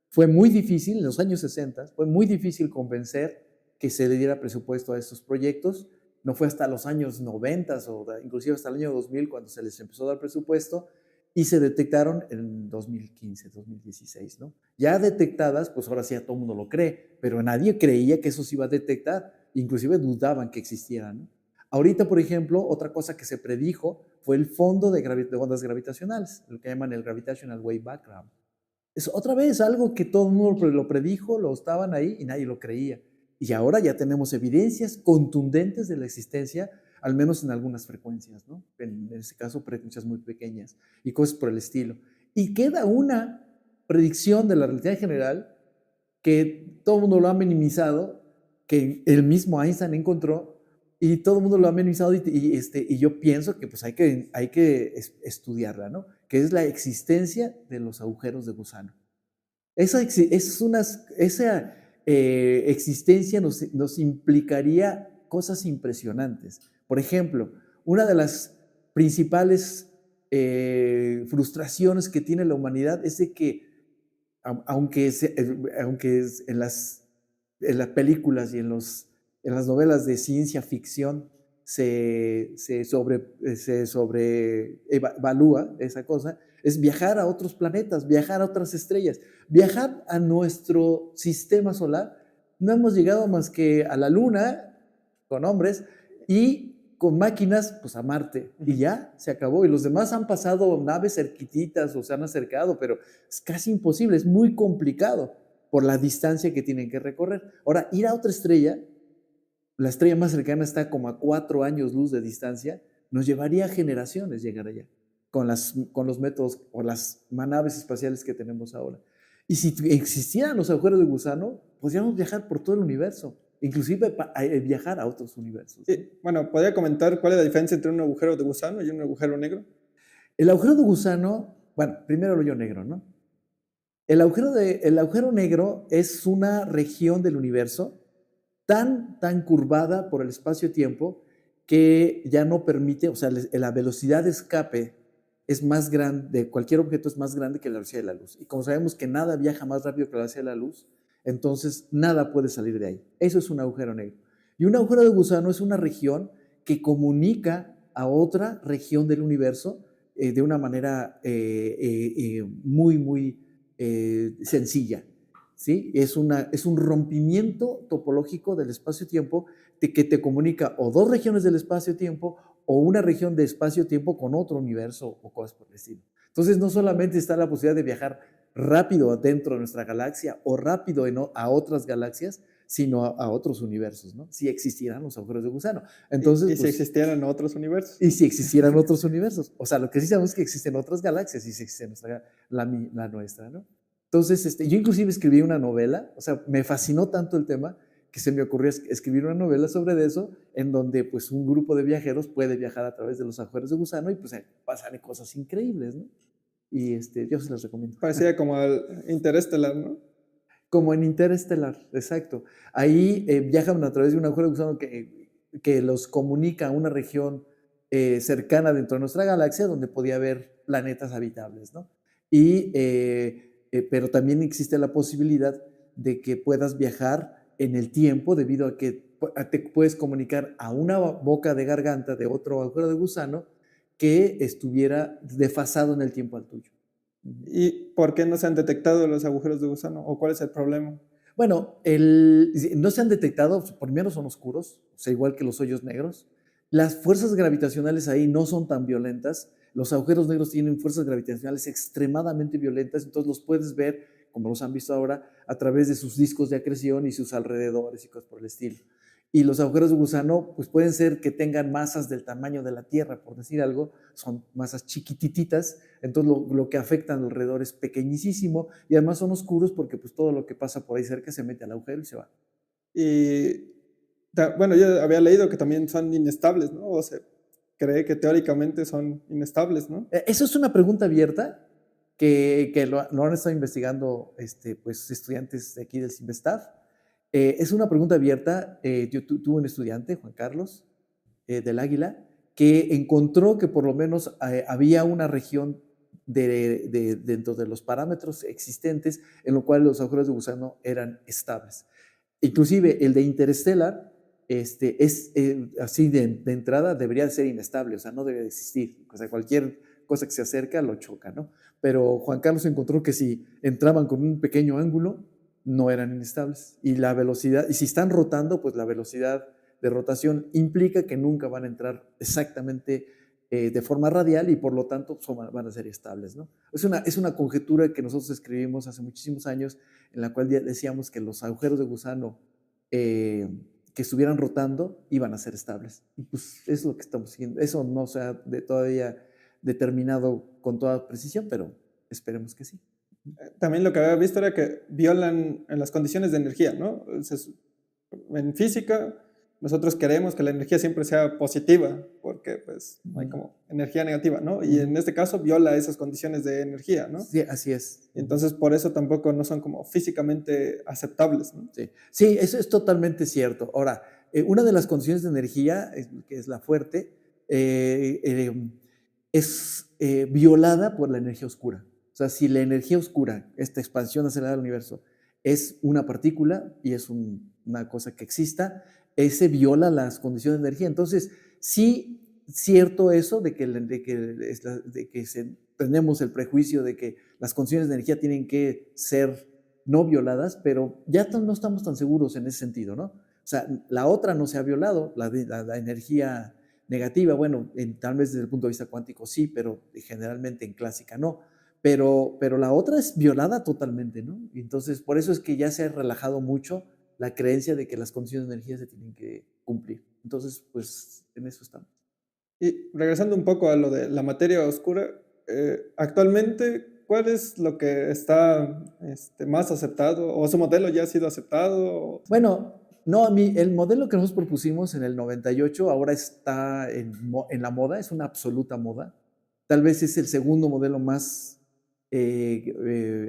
S2: fue muy difícil, en los años 60, fue muy difícil convencer que se le diera presupuesto a estos proyectos. No fue hasta los años 90 o inclusive hasta el año 2000 cuando se les empezó a dar presupuesto y se detectaron en 2015, 2016, ¿no? Ya detectadas, pues ahora sí a todo el mundo lo cree, pero nadie creía que eso se iba a detectar, inclusive dudaban que existieran, ¿no? Ahorita, por ejemplo, otra cosa que se predijo fue el fondo de ondas gravitacionales, lo que llaman el Gravitational Wave Background. Es otra vez algo que todo el mundo lo predijo, lo estaban ahí y nadie lo creía. Y ahora ya tenemos evidencias contundentes de la existencia, al menos en algunas frecuencias, ¿no? En este caso, frecuencias muy pequeñas y cosas por el estilo. Y queda una predicción de la relatividad general que todo el mundo lo ha minimizado, que el mismo Einstein encontró, y todo el mundo lo ha minimizado, y yo pienso que pues hay que estudiarla, ¿no? Que es la existencia de los agujeros de gusano. Esa existencia nos implicaría cosas impresionantes. Por ejemplo, una de las principales frustraciones que tiene la humanidad es de que, aunque en las películas y en las novelas de ciencia ficción se sobrevalúa esa cosa, es viajar a otros planetas, viajar a otras estrellas, viajar a nuestro sistema solar. No hemos llegado más que a la Luna con hombres y con máquinas, pues a Marte, y ya se acabó. Y los demás han pasado naves cerquititas o se han acercado, pero es casi imposible, es muy complicado por la distancia que tienen que recorrer. Ahora, ir a otra estrella, la estrella más cercana está como a 4 años luz de distancia, nos llevaría generaciones llegar allá, con los métodos o las naves espaciales que tenemos ahora. Y si existieran los agujeros de gusano, podríamos viajar por todo el universo, inclusive viajar a otros universos, ¿no?
S1: Bueno, ¿podría comentar cuál es la diferencia entre un agujero de gusano y un agujero negro?
S2: El agujero de gusano, bueno, primero el hoyo negro, ¿no? El agujero negro es una región del universo tan curvada por el espacio-tiempo que ya no permite, o sea, la velocidad de escape es más grande, de cualquier objeto es más grande que la velocidad de la luz. Y como sabemos que nada viaja más rápido que la velocidad de la luz, entonces nada puede salir de ahí. Eso es un agujero negro. Y un agujero de gusano es una región que comunica a otra región del universo de una manera muy sencilla. ¿Sí? Es un rompimiento topológico del espacio-tiempo que te comunica o dos regiones del espacio-tiempo o una región de espacio-tiempo con otro universo o cosas por el estilo. Entonces, no solamente está la posibilidad de viajar rápido dentro de nuestra galaxia o rápido a otras galaxias, sino a otros universos, ¿no? Si existieran los agujeros de gusano. Entonces,
S1: y si existieran otros universos.
S2: Y si existieran otros universos. O sea, lo que sí sabemos es que existen otras galaxias y si existe la nuestra, ¿no? Entonces, yo inclusive escribí una novela, o sea, me fascinó tanto el tema que se me ocurrió escribir una novela sobre eso, en donde pues un grupo de viajeros puede viajar a través de los agujeros de gusano y pues pasan cosas increíbles, ¿no? Y yo se las recomiendo.
S1: Parecía como al Interestelar, ¿no?
S2: Como en Interestelar, exacto. Ahí viajan a través de un agujero de gusano que los comunica a una región cercana dentro de nuestra galaxia donde podía haber planetas habitables, ¿no? Pero también existe la posibilidad de que puedas viajar en el tiempo debido a que te puedes comunicar a una boca de garganta de otro agujero de gusano que estuviera desfasado en el tiempo al tuyo.
S1: ¿Y por qué no se han detectado los agujeros de gusano? ¿O cuál es el problema?
S2: Bueno, no se han detectado, primero son oscuros, o sea, igual que los hoyos negros. Las fuerzas gravitacionales ahí no son tan violentas. Los agujeros negros tienen fuerzas gravitacionales extremadamente violentas, entonces los puedes ver, como los han visto ahora, a través de sus discos de acreción y sus alrededores y cosas por el estilo. Y los agujeros de gusano, pues pueden ser que tengan masas del tamaño de la Tierra, por decir algo, son masas chiquitititas, entonces lo que afecta alrededor es pequeñísimo y además son oscuros porque pues todo lo que pasa por ahí cerca se mete al agujero y se va.
S1: Y bueno, yo había leído que también son inestables, ¿no? O se cree que teóricamente son inestables, ¿no?
S2: Eso es una pregunta abierta que lo han estado investigando pues, estudiantes de aquí del CIMBESTAF. Es una pregunta abierta. Yo tuve un estudiante, Juan Carlos, del Águila, que encontró que por lo menos había una región dentro de los parámetros existentes en lo cual los agujeros de gusano eran estables. Inclusive el de Interstellar así de entrada debería de ser inestable, o sea, no debe de existir. O sea, cualquier cosa que se acerca lo choca, ¿no? Pero Juan Carlos encontró que si entraban con un pequeño ángulo, no eran inestables. Y la velocidad, y si están rotando, pues la velocidad de rotación implica que nunca van a entrar exactamente de forma radial y por lo tanto van a ser estables, ¿no? Es una conjetura que nosotros escribimos hace muchísimos años, en la cual decíamos que los agujeros de gusano que estuvieran rotando iban a ser estables. Y pues es lo que estamos siguiendo. Eso no se ha todavía determinado con toda precisión, pero esperemos que sí.
S1: También lo que había visto era que violan en las condiciones de energía, ¿no? En física, nosotros queremos que la energía siempre sea positiva, porque pues hay como energía negativa, ¿no? Y en este caso viola esas condiciones de energía, ¿no?
S2: Sí, así es.
S1: Entonces, por eso tampoco no son como físicamente aceptables, ¿no?
S2: Sí, sí, eso es totalmente cierto. Ahora, una de las condiciones de energía, que es la fuerte, es violada por la energía oscura. O sea, si la energía oscura, esta expansión acelerada del universo, es una partícula y es una cosa que exista, ese viola las condiciones de energía. Entonces, sí, cierto eso de que tenemos el prejuicio de que las condiciones de energía tienen que ser no violadas, pero ya no estamos tan seguros en ese sentido, ¿no? O sea, la otra no se ha violado, la energía negativa, bueno, tal vez desde el punto de vista cuántico sí, pero generalmente en clásica no. Pero la otra es violada totalmente, ¿no? Y entonces, por eso es que ya se ha relajado mucho la creencia de que las condiciones de energía se tienen que cumplir. Entonces, pues, en eso estamos.
S1: Y regresando un poco a lo de la materia oscura, actualmente, ¿cuál es lo que está más aceptado? ¿O su modelo ya ha sido aceptado?
S2: Bueno, no, el modelo que nosotros propusimos en el 98 ahora está en la moda, es una absoluta moda. Tal vez es el segundo modelo más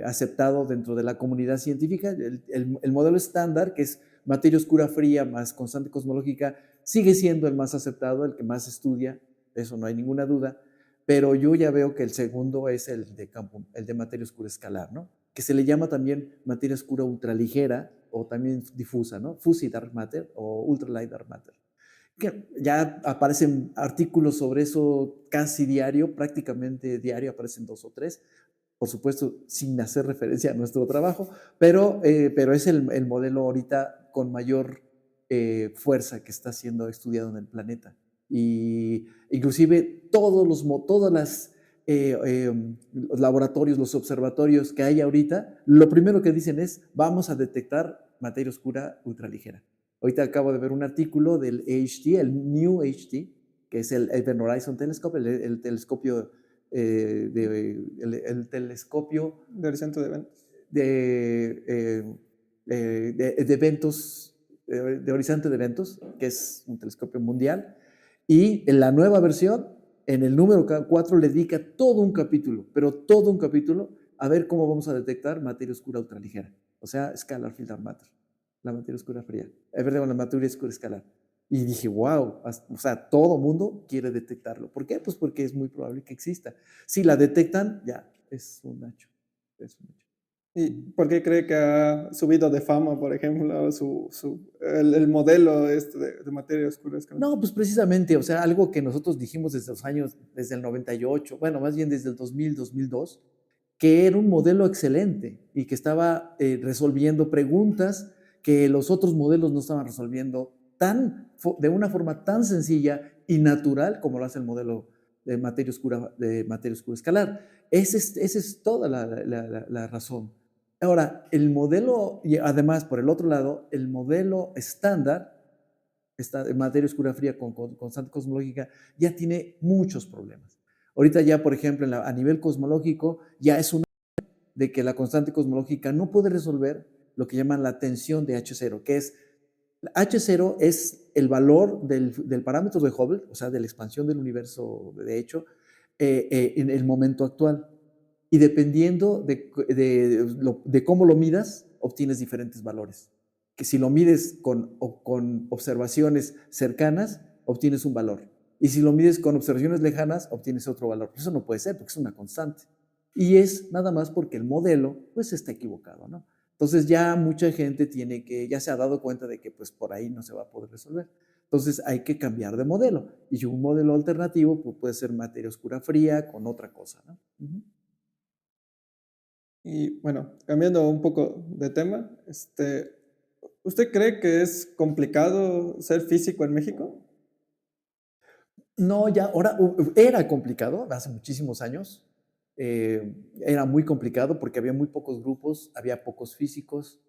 S2: aceptado dentro de la comunidad científica. El modelo estándar, que es materia oscura fría más constante cosmológica, sigue siendo el más aceptado, el que más estudia, eso no hay ninguna duda, pero yo ya veo que el segundo es el de materia oscura escalar, ¿no? Que se le llama también materia oscura ultraligera o también difusa, ¿no? Fuzzy Dark Matter o Ultralight Dark Matter. Que ya aparecen artículos sobre eso casi diario, prácticamente diario aparecen 2 o 3, por supuesto sin hacer referencia a nuestro trabajo, pero es el modelo ahorita con mayor fuerza que está siendo estudiado en el planeta. Y inclusive todos los laboratorios, los observatorios que hay ahorita, lo primero que dicen es, vamos a detectar materia oscura ultraligera. Ahorita acabo de ver un artículo del HT, el New HT, que es el Event Horizon Telescope, el telescopio el telescopio
S1: De horizonte de eventos.
S2: De eventos, de horizonte de eventos, que es un telescopio mundial, y en la nueva versión, en el número 4, le dedica todo un capítulo, pero todo un capítulo, a ver cómo vamos a detectar materia oscura ultraligera, o sea, scalar field dark matter, la materia oscura fría, perdón, la materia oscura escalar. Y dije, wow, o sea, todo mundo quiere detectarlo. ¿Por qué? Pues porque es muy probable que exista. Si la detectan, ya, es un hecho. Es un hecho.
S1: ¿Y por qué cree que ha subido de fama, por ejemplo, el modelo de materia oscura escalar?
S2: No, pues precisamente, o sea, algo que nosotros dijimos desde los años, desde el 98, bueno, más bien desde el 2000, 2002, que era un modelo excelente y que estaba resolviendo preguntas que los otros modelos no estaban resolviendo de una forma tan sencilla y natural como lo hace el modelo de materia oscura escalar. Esa es toda la razón. Ahora, el modelo, y además, por el otro lado, el modelo estándar, materia oscura fría con constante cosmológica, ya tiene muchos problemas. Ahorita ya, por ejemplo, a nivel cosmológico, ya es una de que la constante cosmológica no puede resolver lo que llaman la tensión de H0, que es, H0 es el valor del parámetro de Hubble, o sea, de la expansión del universo, de hecho, en el momento actual. Y dependiendo de cómo lo midas, obtienes diferentes valores. Que si lo mides con observaciones cercanas, obtienes un valor. Y si lo mides con observaciones lejanas, obtienes otro valor. Eso no puede ser, porque es una constante. Y es nada más porque el modelo, pues, está equivocado, ¿no? Entonces ya mucha gente ya se ha dado cuenta de que pues por ahí no se va a poder resolver. Entonces hay que cambiar de modelo. Y un modelo alternativo pues, puede ser materia oscura fría con otra cosa, ¿no?
S1: Y bueno, cambiando un poco de tema, ¿usted cree que es complicado ser físico en México?
S2: No, ya, ahora era complicado, hace muchísimos años. Era muy complicado porque había muy pocos grupos, había pocos físicos.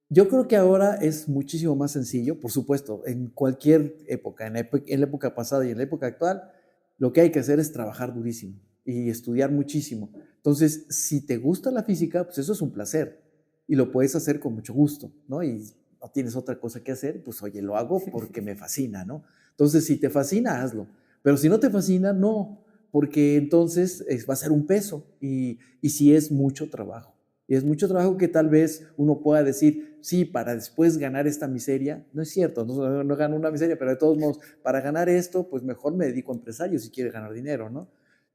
S2: Yo creo que ahora es muchísimo más sencillo, por supuesto, en cualquier época, en la época pasada y en la época actual, lo que hay que hacer es trabajar durísimo y estudiar muchísimo. Entonces, si te gusta la física, pues eso es un placer y lo puedes hacer con mucho gusto, ¿no? Y no tienes otra cosa que hacer, pues oye, lo hago porque me fascina, ¿no? Entonces, si te fascina, hazlo. Pero si no te fascina, no, porque entonces va a ser un peso y si es mucho trabajo. Y es mucho trabajo que tal vez uno pueda decir, sí, para después ganar esta miseria, no es cierto, no gano una miseria, pero de todos modos, para ganar esto, pues mejor me dedico a empresario si quiere ganar dinero, ¿no?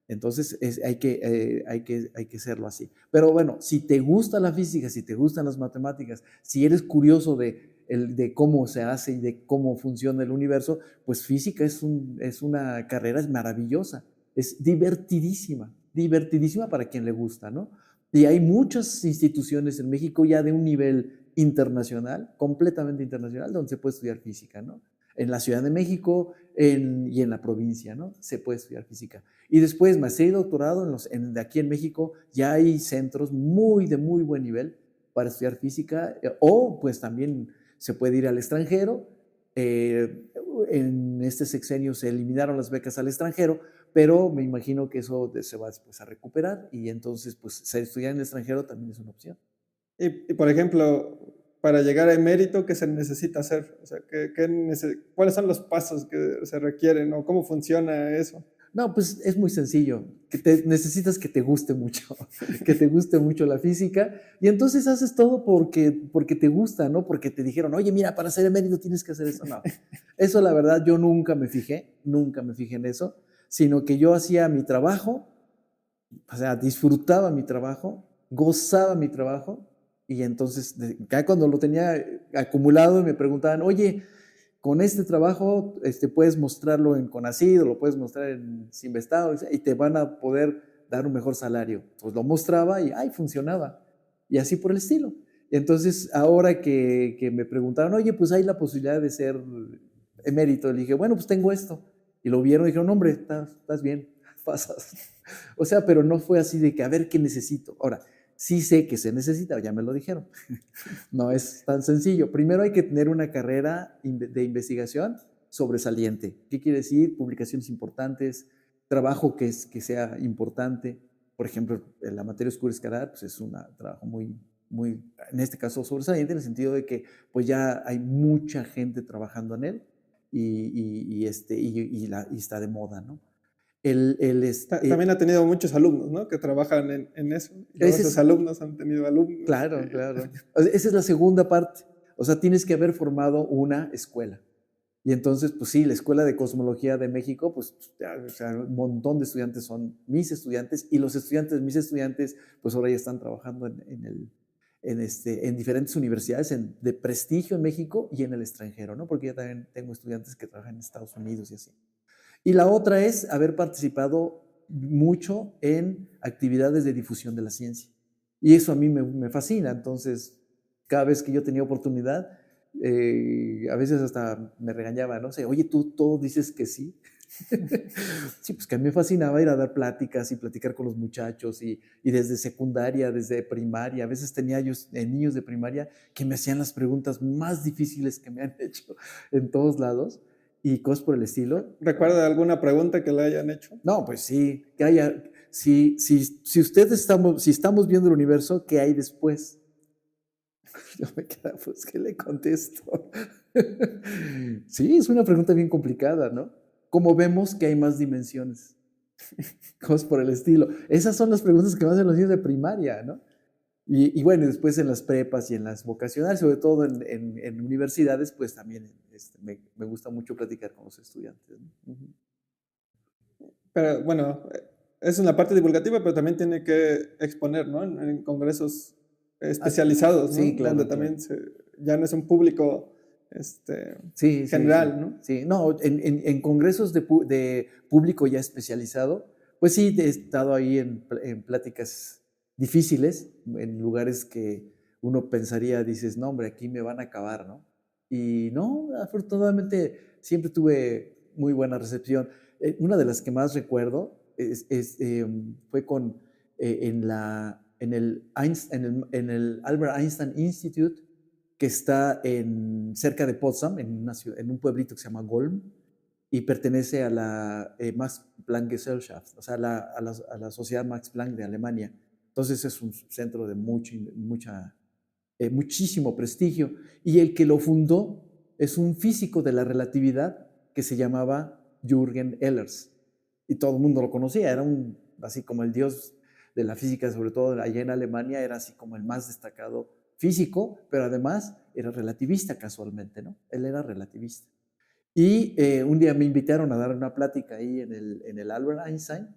S2: Entonces hay que hacerlo así. Pero bueno, si te gusta la física, si te gustan las matemáticas, si eres curioso de cómo se hace y de cómo funciona el universo, pues física es una carrera maravillosa, es divertidísima, divertidísima para quien le gusta, ¿no? Y hay muchas instituciones en México ya de un nivel internacional, completamente internacional, donde se puede estudiar física, ¿no? En la Ciudad de México y en la provincia, ¿no? Se puede estudiar física. Y después, maestría y doctorado, de aquí en México ya hay centros de muy buen nivel para estudiar física, o pues también se puede ir al extranjero. En este sexenio se eliminaron las becas al extranjero, pero me imagino que eso se va después a recuperar y entonces pues estudiar en el extranjero también es una opción.
S1: Por ejemplo, para llegar a emérito, ¿qué se necesita hacer? O sea, ¿cuáles son los pasos que se requieren o cómo funciona eso?
S2: No, pues es muy sencillo. Necesitas que te guste mucho, que te guste mucho la física y entonces haces todo porque te gusta, ¿no? Porque te dijeron, oye, mira, para ser emérito tienes que hacer eso. No, eso la verdad yo nunca me fijé en eso, sino que yo hacía mi trabajo, o sea, disfrutaba mi trabajo, gozaba mi trabajo y entonces ya cuando lo tenía acumulado me preguntaban, oye, con este trabajo puedes mostrarlo en CONACYT o lo puedes mostrar en Sinvestado y te van a poder dar un mejor salario. Pues lo mostraba y ¡ay! Funcionaba. Y así por el estilo. Entonces, ahora que me preguntaron, oye, pues hay la posibilidad de ser emérito, le dije, bueno, pues tengo esto. Y lo vieron y dijeron, hombre, estás bien, pasas. O sea, pero no fue así de que a ver qué necesito. Ahora, Sí sé que se necesita, ya me lo dijeron. No es tan sencillo. Primero hay que tener una carrera de investigación sobresaliente. ¿Qué quiere decir? Publicaciones importantes, trabajo que sea importante. Por ejemplo, la materia oscura escalar pues es un trabajo muy, en este caso, sobresaliente, en el sentido de que pues ya hay mucha gente trabajando en él y está de moda, ¿no?
S1: También ha tenido muchos alumnos, ¿no? Que trabajan en eso. Y luego esos alumnos han tenido alumnos.
S2: Claro, claro. Esa es la segunda parte. O sea, tienes que haber formado una escuela. Y entonces, pues sí, la Escuela de Cosmología de México, pues, o sea, un montón de estudiantes son mis estudiantes y los estudiantes de mis estudiantes, pues ahora ya están trabajando en diferentes universidades de prestigio en México y en el extranjero, ¿no? Porque ya también tengo estudiantes que trabajan en Estados Unidos y así. Y la otra es haber participado mucho en actividades de difusión de la ciencia. Y eso a mí me fascina. Entonces, cada vez que yo tenía oportunidad, a veces hasta me regañaba, no sé, oye, tú todo dices que sí. Sí, pues que a mí me fascinaba ir a dar pláticas y platicar con los muchachos y desde secundaria, desde primaria, a veces tenía yo niños de primaria que me hacían las preguntas más difíciles que me han hecho en todos lados y cosas por el estilo.
S1: ¿Recuerda alguna pregunta que le hayan hecho?
S2: No, pues sí, que haya, si estamos viendo el universo, ¿qué hay después? Yo me quedaba, pues, ¿qué le contesto? Sí, es una pregunta bien complicada, ¿no? ¿Cómo vemos que hay más dimensiones? Cosas por el estilo. Esas son las preguntas que me hacen los niños de primaria, ¿no? Y bueno, después en las prepas y en las vocacionales, sobre todo en universidades, pues también me gusta mucho platicar con los estudiantes, ¿no? Uh-huh.
S1: Pero bueno, es una parte divulgativa, pero también tiene que exponer, ¿no? En congresos especializados, ¿no?
S2: Sí, claro,
S1: Donde también ya no es un público
S2: sí,
S1: general, ¿no?
S2: Sí, no, en congresos de público ya especializado, pues sí, he estado ahí en pláticas difíciles, en lugares que uno pensaría, dices, no, hombre, aquí me van a acabar, ¿no? Y no, afortunadamente siempre tuve muy buena recepción. Una de las que más recuerdo fue en el Albert Einstein Institute, que está cerca de Potsdam, en un pueblito que se llama Golm, y pertenece a la Max Planck Gesellschaft, o sea, a la Sociedad Max Planck de Alemania. Entonces es un centro de muchísimo prestigio. Y el que lo fundó es un físico de la relatividad que se llamaba Jürgen Ehlers. Y todo el mundo lo conocía, era así como el dios de la física, sobre todo allá en Alemania, era así como el más destacado físico, pero además era relativista casualmente, ¿no? Él era relativista. Y un día me invitaron a dar una plática ahí en el Albert Einstein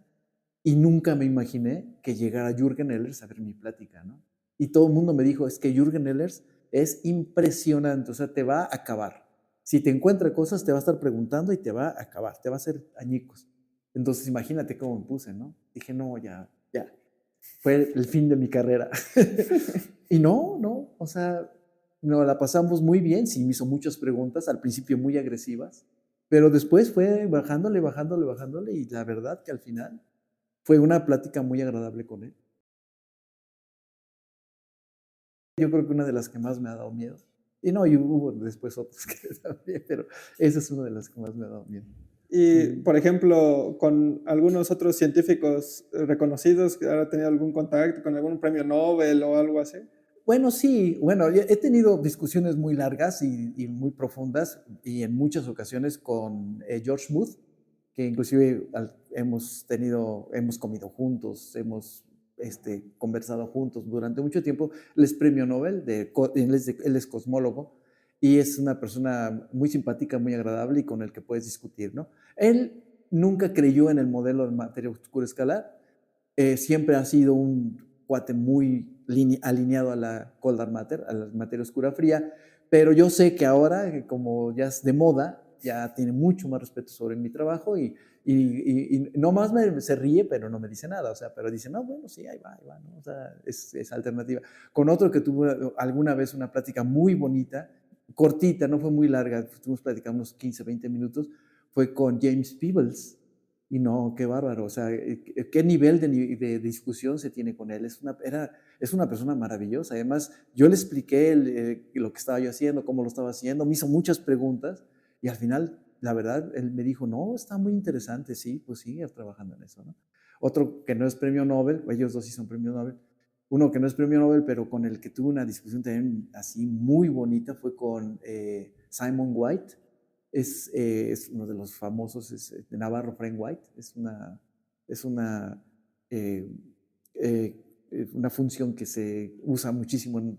S2: y nunca me imaginé que llegara Jürgen Ehlers a ver mi plática, ¿no? Y todo el mundo me dijo, es que Jürgen Ehlers es impresionante, o sea, te va a acabar. Si te encuentra cosas, te va a estar preguntando y te va a acabar, te va a hacer añicos. Entonces, imagínate cómo me puse, ¿no? Dije, no, ya, fue el fin de mi carrera. Y no, o sea, nos la pasamos muy bien, sí me hizo muchas preguntas, al principio muy agresivas, pero después fue bajándole y la verdad que al final fue una plática muy agradable con él. Yo creo que una de las que más me ha dado miedo. Y no, y hubo después otras que también, pero esa es una de las que más me ha dado miedo.
S1: Y, por ejemplo, con algunos otros científicos reconocidos, que ¿ha tenido algún contacto con algún premio Nobel o algo así?
S2: Bueno, sí, bueno, he tenido discusiones muy largas y muy profundas y en muchas ocasiones con George Smoot, que inclusive hemos comido juntos, hemos conversado juntos durante mucho tiempo. Él es premio Nobel, él es cosmólogo y es una persona muy simpática, muy agradable y con el que puedes discutir, ¿no? Él nunca creyó en el modelo de materia oscura escalar, siempre ha sido un cuate muy alineado a la cold dark matter, a la materia oscura fría, pero yo sé que ahora, como ya es de moda, ya tiene mucho más respeto sobre mi trabajo y no más se ríe, pero no me dice nada, o sea, pero dice, no, bueno, sí, ahí va, ¿no? O sea, es alternativa. Con otro que tuvo alguna vez una plática muy bonita, cortita, no fue muy larga, estuvimos platicando unos 15, 20 minutos, fue con James Peebles, Y no, qué bárbaro, o sea, qué nivel de discusión se tiene con él. Es una persona maravillosa. Además, yo le expliqué lo que estaba yo haciendo, cómo lo estaba haciendo, me hizo muchas preguntas y al final, la verdad, él me dijo, no, está muy interesante, sí, pues sigue trabajando en eso, ¿no? Otro que no es premio Nobel, ellos dos sí son premio Nobel, uno que no es premio Nobel, pero con el que tuve una discusión también así muy bonita fue con Simon White. Es uno de los famosos, de Navarro Frank White. Es eh, eh, una función que se usa muchísimo,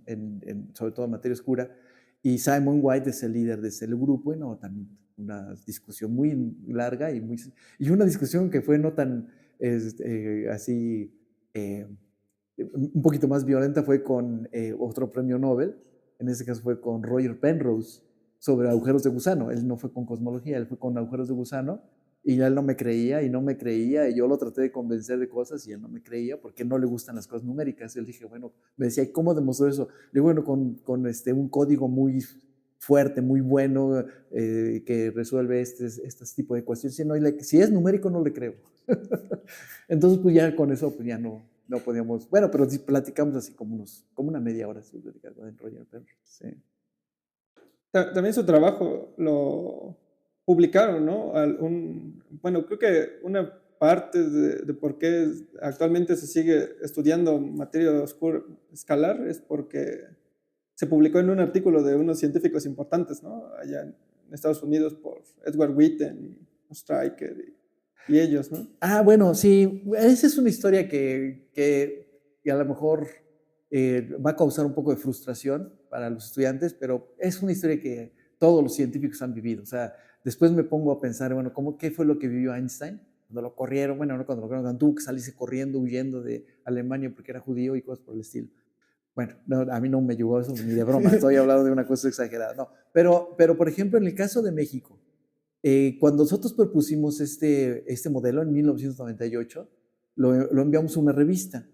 S2: sobre todo en materia oscura. Y Simon White es el líder de ese grupo. Y no, también una discusión muy larga y una discusión que fue no tan así. Un poquito más violenta fue con otro premio Nobel, en este caso fue con Roger Penrose, sobre agujeros de gusano. Él no fue con cosmología, él fue con agujeros de gusano, y él no me creía, y no me creía, y yo lo traté de convencer de cosas, y él no me creía, porque no le gustan las cosas numéricas. Él dije, bueno, me decía, ¿y cómo demostró eso? Le digo, bueno, con un código muy fuerte, muy bueno, que resuelve este tipo de cuestiones. Si es numérico, no le creo. Entonces, pues ya con eso, pues ya no podíamos. Bueno, pero sí platicamos así como una media hora así platicando en Roger Penrose. Sí.
S1: También su trabajo lo publicaron, ¿no? Bueno, creo que una parte de por qué actualmente se sigue estudiando materia oscura escalar es porque se publicó en un artículo de unos científicos importantes, ¿no? Allá en Estados Unidos por Edward Witten y Stryker y ellos, ¿no?
S2: Bueno, sí, esa es una historia que a lo mejor va a causar un poco de frustración para los estudiantes, pero es una historia que todos los científicos han vivido. O sea, después me pongo a pensar, bueno, ¿qué fue lo que vivió Einstein? Cuando lo corrieron, bueno, no cuando lo corrieron, cuando tuvo que salirse corriendo, huyendo de Alemania porque era judío y cosas por el estilo. Bueno, no, a mí no me llegó eso ni de broma, estoy hablando de una cosa exagerada, no. Pero por ejemplo, en el caso de México, cuando nosotros propusimos este modelo en 1998, lo enviamos a una revista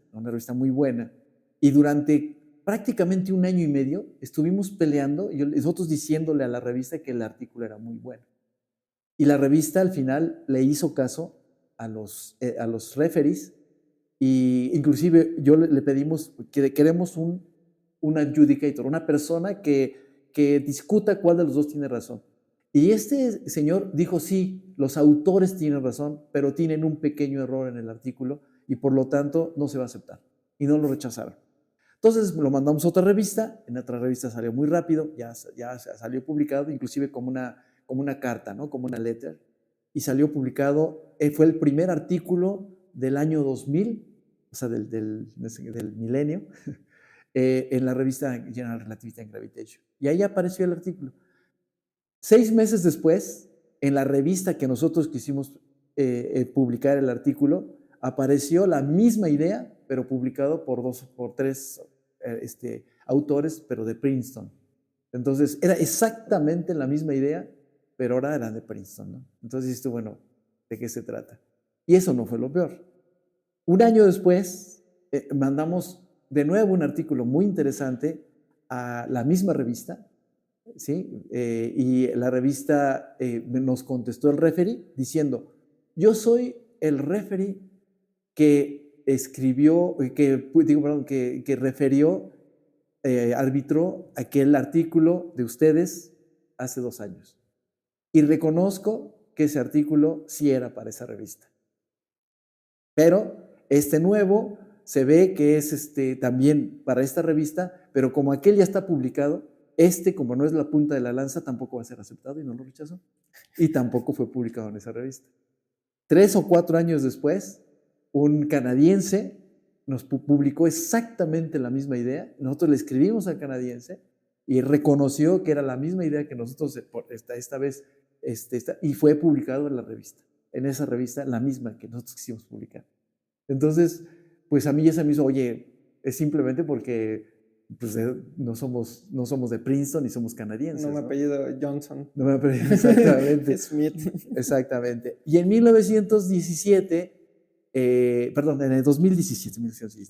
S2: muy buena, y durante prácticamente un año y medio estuvimos peleando, y nosotros diciéndole a la revista que el artículo era muy bueno. Y la revista al final le hizo caso a los referees, y inclusive le pedimos que queremos un adjudicator, una persona que discuta cuál de los dos tiene razón. Y este señor dijo, sí, los autores tienen razón, pero tienen un pequeño error en el artículo y por lo tanto no se va a aceptar. Y no lo rechazaron. Entonces lo mandamos a otra revista, en otra revista salió muy rápido, ya salió publicado, inclusive como una carta, ¿no? Como una letter, y salió publicado, fue el primer artículo del año 2000, o sea, del milenio, en la revista General Relativity and Gravitation. Y ahí apareció el artículo. 6 meses después, en la revista que nosotros quisimos publicar el artículo, apareció la misma idea, pero publicado por 3 autores, pero de Princeton. Entonces, era exactamente la misma idea, pero ahora eran de Princeton, ¿no? Entonces dijiste, bueno, ¿de qué se trata? Y eso no fue lo peor. Un año después, mandamos de nuevo un artículo muy interesante a la misma revista, ¿sí? Y la revista nos contestó el referee diciendo, yo soy el referee que escribió, que refirió, arbitró aquel artículo de ustedes hace 2 años. Y reconozco que ese artículo sí era para esa revista. Pero este nuevo se ve que es también para esta revista, pero como aquel ya está publicado, como no es la punta de la lanza, tampoco va a ser aceptado, y no lo rechazó. Y tampoco fue publicado en esa revista. 3 o 4 años después, un canadiense nos publicó exactamente la misma idea. Nosotros le escribimos al canadiense y reconoció que era la misma idea que nosotros esta vez, y fue publicado en la revista. En esa revista, la misma que nosotros quisimos publicar. Entonces, pues a mí ya se me hizo, oye, es simplemente porque pues, no somos de Princeton ni somos canadienses.
S1: No me apellido Johnson.
S2: No me apellido, exactamente.
S1: Smith.
S2: Exactamente. Y en 1917, en el 2017,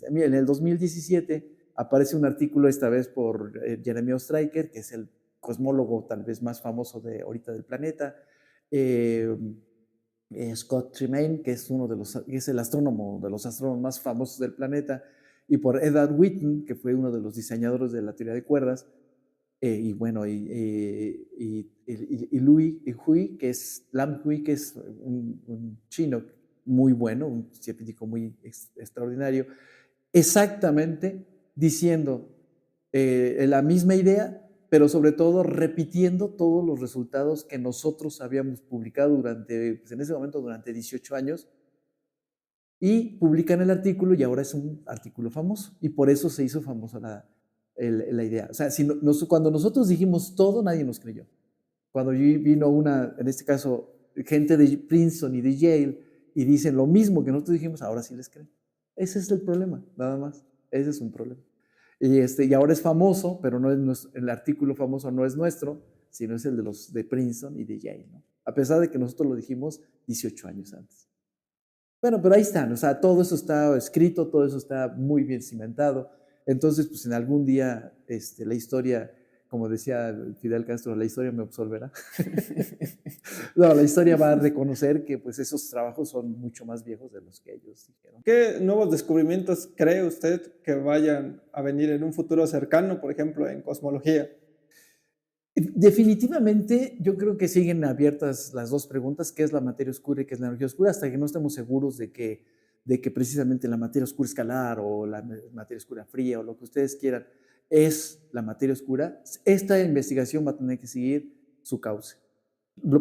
S2: en el 2017 aparece un artículo esta vez por Jeremiah Stryker, que es el cosmólogo tal vez más famoso de ahorita del planeta, Scott Tremaine, que es es el astrónomo de los astrónomos más famosos del planeta, y por Edward Witten, que fue uno de los diseñadores de la teoría de cuerdas, y bueno, y Hui, que es Lam Hui, que es un chino muy bueno, un científico muy extraordinario, exactamente diciendo la misma idea, pero sobre todo repitiendo todos los resultados que nosotros habíamos publicado pues en ese momento durante 18 años, y publican el artículo y ahora es un artículo famoso, y por eso se hizo famosa la idea. O sea, cuando nosotros dijimos todo, nadie nos creyó. Cuando vino en este caso, gente de Princeton y de Yale, y dicen lo mismo que nosotros dijimos, ahora sí les creen. Ese es el problema, nada más. Ese es un problema. Y ahora es famoso, pero el artículo famoso no es nuestro, sino es el de los de Princeton y de Yale, ¿no? A pesar de que nosotros lo dijimos 18 años antes. Bueno, pero ahí están, o sea, todo eso está escrito, todo eso está muy bien cimentado. Entonces, pues en algún día la historia, como decía Fidel Castro, la historia me absolverá. No, la historia va a reconocer que pues esos trabajos son mucho más viejos de los que ellos dijeron.
S1: ¿Qué nuevos descubrimientos cree usted que vayan a venir en un futuro cercano, por ejemplo, en cosmología?
S2: Definitivamente, yo creo que siguen abiertas las dos preguntas, ¿qué es la materia oscura y qué es la energía oscura? Hasta que no estemos seguros de que precisamente la materia oscura escalar o la materia oscura fría o lo que ustedes quieran es la materia oscura, esta investigación va a tener que seguir su cauce.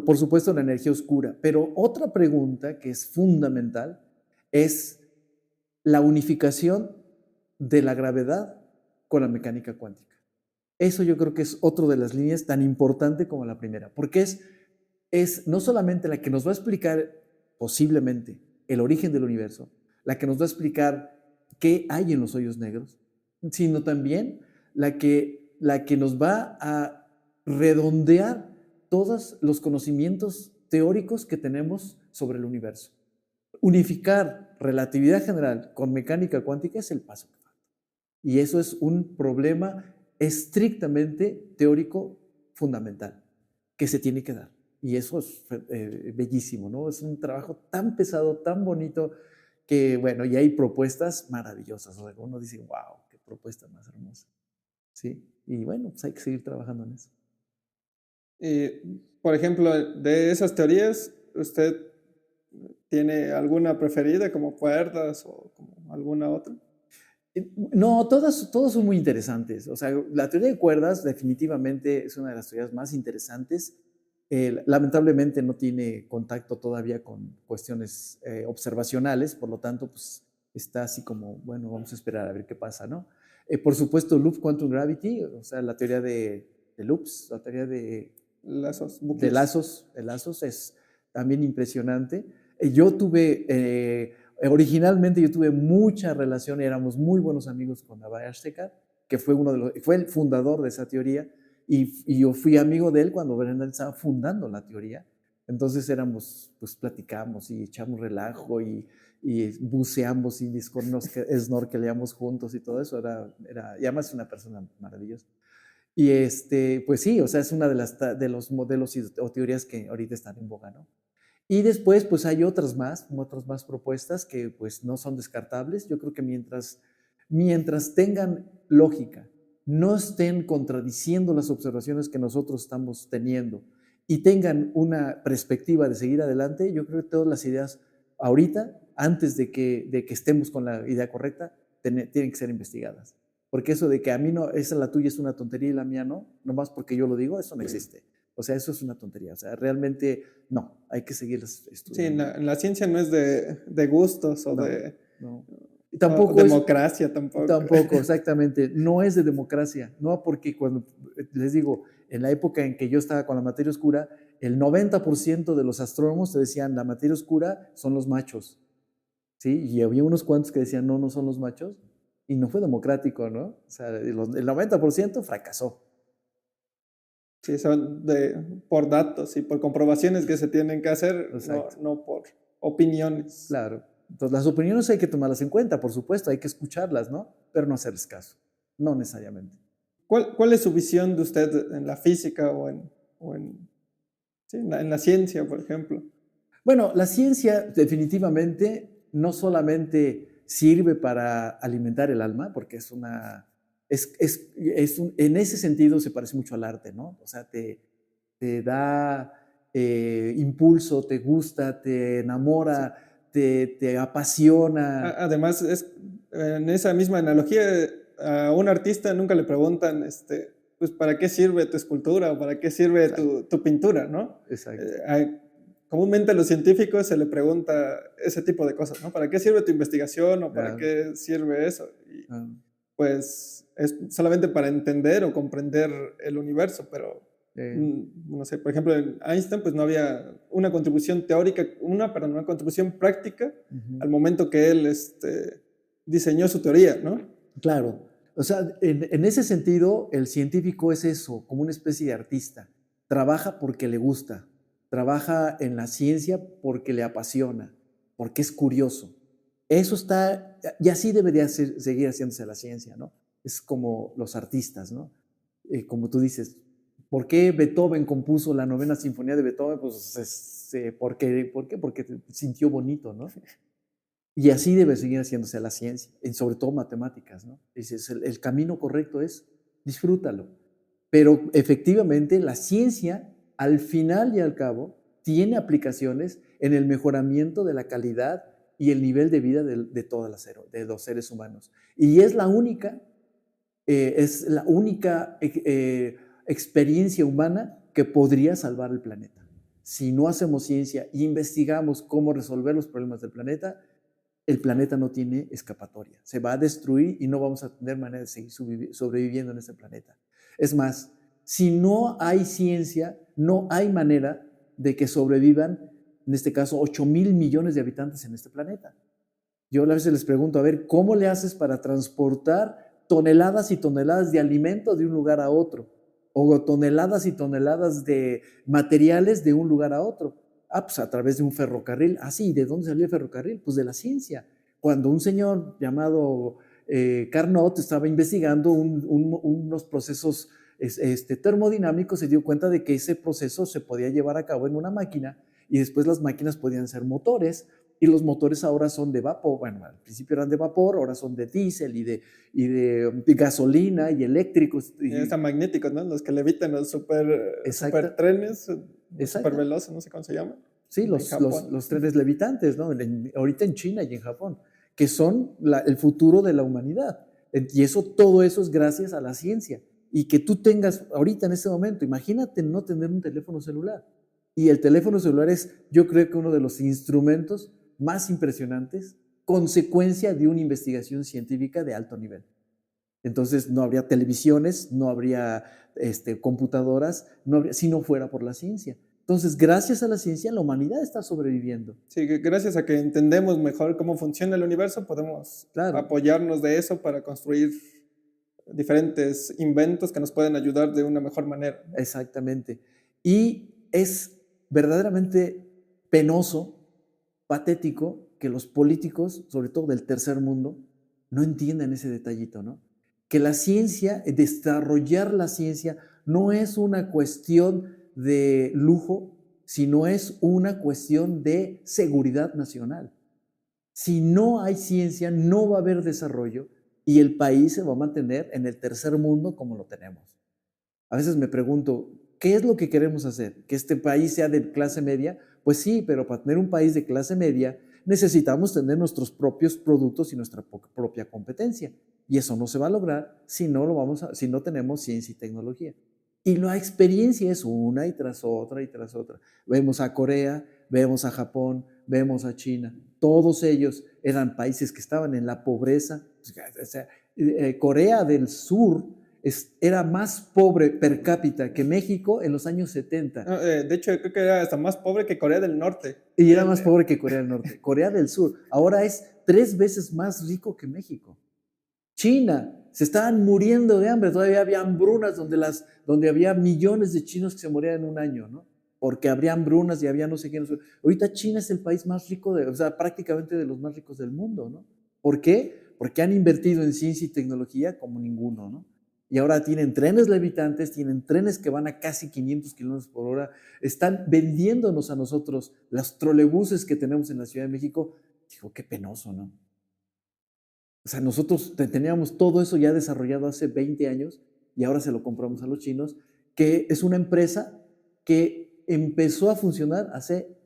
S2: Por supuesto, la energía oscura, pero otra pregunta que es fundamental es la unificación de la gravedad con la mecánica cuántica. Eso yo creo que es otra de las líneas tan importante como la primera, porque es no solamente la que nos va a explicar posiblemente el origen del universo, la que nos va a explicar qué hay en los hoyos negros, sino también la que nos va a redondear todos los conocimientos teóricos que tenemos sobre el universo. Unificar relatividad general con mecánica cuántica es el paso que falta. Y eso es un problema estrictamente teórico fundamental que se tiene que dar. Y eso es bellísimo, ¿no? Es un trabajo tan pesado, tan bonito, que bueno, y hay propuestas maravillosas. O sea, uno dice, wow, qué propuesta más hermosa. ¿Sí? Y bueno, pues hay que seguir trabajando en eso.
S1: Por ejemplo, de esas teorías, ¿usted tiene alguna preferida como cuerdas o como alguna otra?
S2: No, todas son muy interesantes. O sea, la teoría de cuerdas definitivamente es una de las teorías más interesantes. Lamentablemente no tiene contacto todavía con cuestiones observacionales, por lo tanto, pues está así como, bueno, vamos a esperar a ver qué pasa, ¿no? Por supuesto, Loop Quantum Gravity, o sea, la teoría de loops, la teoría de
S1: lazos,
S2: de lazos es también impresionante. Yo tuve... Originalmente yo tuve mucha relación y éramos muy buenos amigos con Abai Ashtekar, que fue fue el fundador de esa teoría, y yo fui amigo de él cuando Brendan estaba fundando la teoría. Entonces pues platicamos y echamos relajo y buceamos y snorkeleamos juntos y todo eso. Y además es una persona maravillosa. Y pues sí, o sea, es una de los modelos o teorías que ahorita están en boga, ¿no? Y después, pues hay otras más propuestas que pues no son descartables. Yo creo que mientras tengan lógica, no estén contradiciendo las observaciones que nosotros estamos teniendo y tengan una perspectiva de seguir adelante, yo creo que todas las ideas ahorita, antes de que estemos con la idea correcta, tienen que ser investigadas. Porque eso de que a mí no, esa la tuya es una tontería y la mía no, nomás porque yo lo digo, eso no existe. O sea, eso es una tontería. O sea, realmente no, hay que seguir estudiando.
S1: Sí, en la ciencia no es de gustos o
S2: no. Y tampoco
S1: democracia, tampoco.
S2: Tampoco, exactamente. No es de democracia. No, porque cuando, les digo, en la época en que yo estaba con la materia oscura, el 90% de los astrónomos te decían, la materia oscura son los machos. ¿Sí? Y había unos cuantos que decían, no, no son los machos. Y no fue democrático, ¿no? O sea, el 90% fracasó.
S1: Sí, son por datos y por comprobaciones que se tienen que hacer, no por opiniones.
S2: Claro. Entonces, las opiniones hay que tomarlas en cuenta, por supuesto, hay que escucharlas, ¿no? Pero no hacerles caso, no necesariamente.
S1: ¿Cuál es su visión de usted en la física o en la ciencia, por ejemplo?
S2: Bueno, la ciencia definitivamente no solamente sirve para alimentar el alma, porque en ese sentido se parece mucho al arte, ¿no? O sea, te da impulso, te gusta, te
S1: Sí.
S2: enamora, te apasiona.
S1: Además, en esa misma analogía, a un artista nunca le preguntan, pues, ¿para qué sirve tu escultura o para qué sirve
S2: Exacto,
S1: tu pintura, no?
S2: exacto.
S1: Comúnmente a los científicos se le pregunta ese tipo de cosas, ¿no? ¿Para qué sirve tu investigación o para
S2: Ah,
S1: qué sirve eso? Y
S2: ah,
S1: pues es solamente para entender o comprender el universo, pero
S2: eh,
S1: no sé, por ejemplo, en Einstein pues no había una contribución teórica, perdón, una contribución práctica
S2: ujú.
S1: al momento que él diseñó su teoría, ¿no?
S2: Claro, o sea, en ese sentido, el científico es eso, como una especie de artista. Trabaja porque le gusta, trabaja en la ciencia porque le apasiona, porque es curioso. Eso está, y así debería seguir haciéndose la ciencia, ¿no? Es como los artistas, ¿no? Como tú dices, ¿por qué Beethoven compuso la novena sinfonía de Beethoven? Pues ¿por qué? Porque sintió bonito, ¿no? Y así debe seguir haciéndose la ciencia, y sobre todo matemáticas, ¿no? Dices, el camino correcto es disfrútalo. Pero efectivamente la ciencia, al final y al cabo, tiene aplicaciones en el mejoramiento de la calidad y el nivel de vida de los seres humanos. Y es la única experiencia humana que podría salvar el planeta. Si no hacemos ciencia e investigamos cómo resolver los problemas del planeta, el planeta no tiene escapatoria. Se va a destruir y no vamos a tener manera de seguir sobreviviendo en este planeta. Es más, si no hay ciencia, no hay manera de que sobrevivan, en este caso, 8,000 millones de habitantes en este planeta. Yo a veces les pregunto, a ver, ¿cómo le haces para transportar toneladas y toneladas de alimento de un lugar a otro? O toneladas y toneladas de materiales de un lugar a otro. Pues a través de un ferrocarril. Sí, ¿de dónde salió el ferrocarril? Pues de la ciencia. Cuando un señor llamado Carnot estaba investigando unos procesos termodinámicos, se dio cuenta de que ese proceso se podía llevar a cabo en una máquina y después las máquinas podían ser motores y los motores ahora son de vapor, bueno, al principio eran de vapor, ahora son de diésel y de gasolina y eléctricos.
S1: Están magnéticos, ¿no? Los que levitan los super
S2: Exacta,
S1: trenes, los super
S2: exacta.
S1: veloces, no sé cómo se llaman,
S2: Sí,
S1: en Japón.
S2: los trenes levitantes, ¿no? Ahorita en China y en Japón, que son el futuro de la humanidad. Y todo eso es gracias a la ciencia. Y que tú tengas ahorita en este momento, imagínate no tener un teléfono celular. Y el teléfono celular es, yo creo que uno de los instrumentos más impresionantes, consecuencia de una investigación científica de alto nivel. Entonces no habría televisiones, no habría computadoras, si no fuera por la ciencia. Entonces, gracias a la ciencia, la humanidad está sobreviviendo.
S1: Sí, gracias a que entendemos mejor cómo funciona el universo, podemos
S2: Claro,
S1: apoyarnos de eso para construir diferentes inventos que nos pueden ayudar de una mejor manera, ¿no?
S2: exactamente. Y es verdaderamente penoso, patético, que los políticos, sobre todo del tercer mundo, no entiendan ese detallito, ¿no? Que la ciencia, desarrollar la ciencia, no es una cuestión de lujo, sino es una cuestión de seguridad nacional. Si no hay ciencia, no va a haber desarrollo y el país se va a mantener en el tercer mundo como lo tenemos. A veces me pregunto, ¿qué es lo que queremos hacer? ¿Que este país sea de clase media? Pues sí, pero para tener un país de clase media necesitamos tener nuestros propios productos y nuestra propia competencia. Y eso no se va a lograr si no tenemos ciencia y tecnología. Y la experiencia es una y tras otra y tras otra. Vemos a Corea, vemos a Japón, vemos a China. Todos ellos eran países que estaban en la pobreza. O sea, Corea del Sur era más pobre per cápita que México en los años 70
S1: No, de hecho, creo que era hasta más pobre que Corea del Norte.
S2: y era más pobre que Corea del Norte. Corea del Sur ahora es 3 veces más rico que México. China, se estaban muriendo de hambre, todavía había hambrunas donde había millones de chinos que se morían en un año, ¿no? Porque habría hambrunas y había no sé qué. No sé. Ahorita China es el país más rico, o sea, prácticamente de los más ricos del mundo, ¿no? ¿Por qué? Porque han invertido en ciencia y tecnología como ninguno, ¿no? Y ahora tienen trenes levitantes, tienen trenes que van a casi 500 kilómetros por hora, están vendiéndonos a nosotros los trolebuses que tenemos en la Ciudad de México. Digo, qué penoso, ¿no? O sea, nosotros teníamos todo eso ya desarrollado hace 20 años y ahora se lo compramos a los chinos, que es una empresa que empezó a funcionar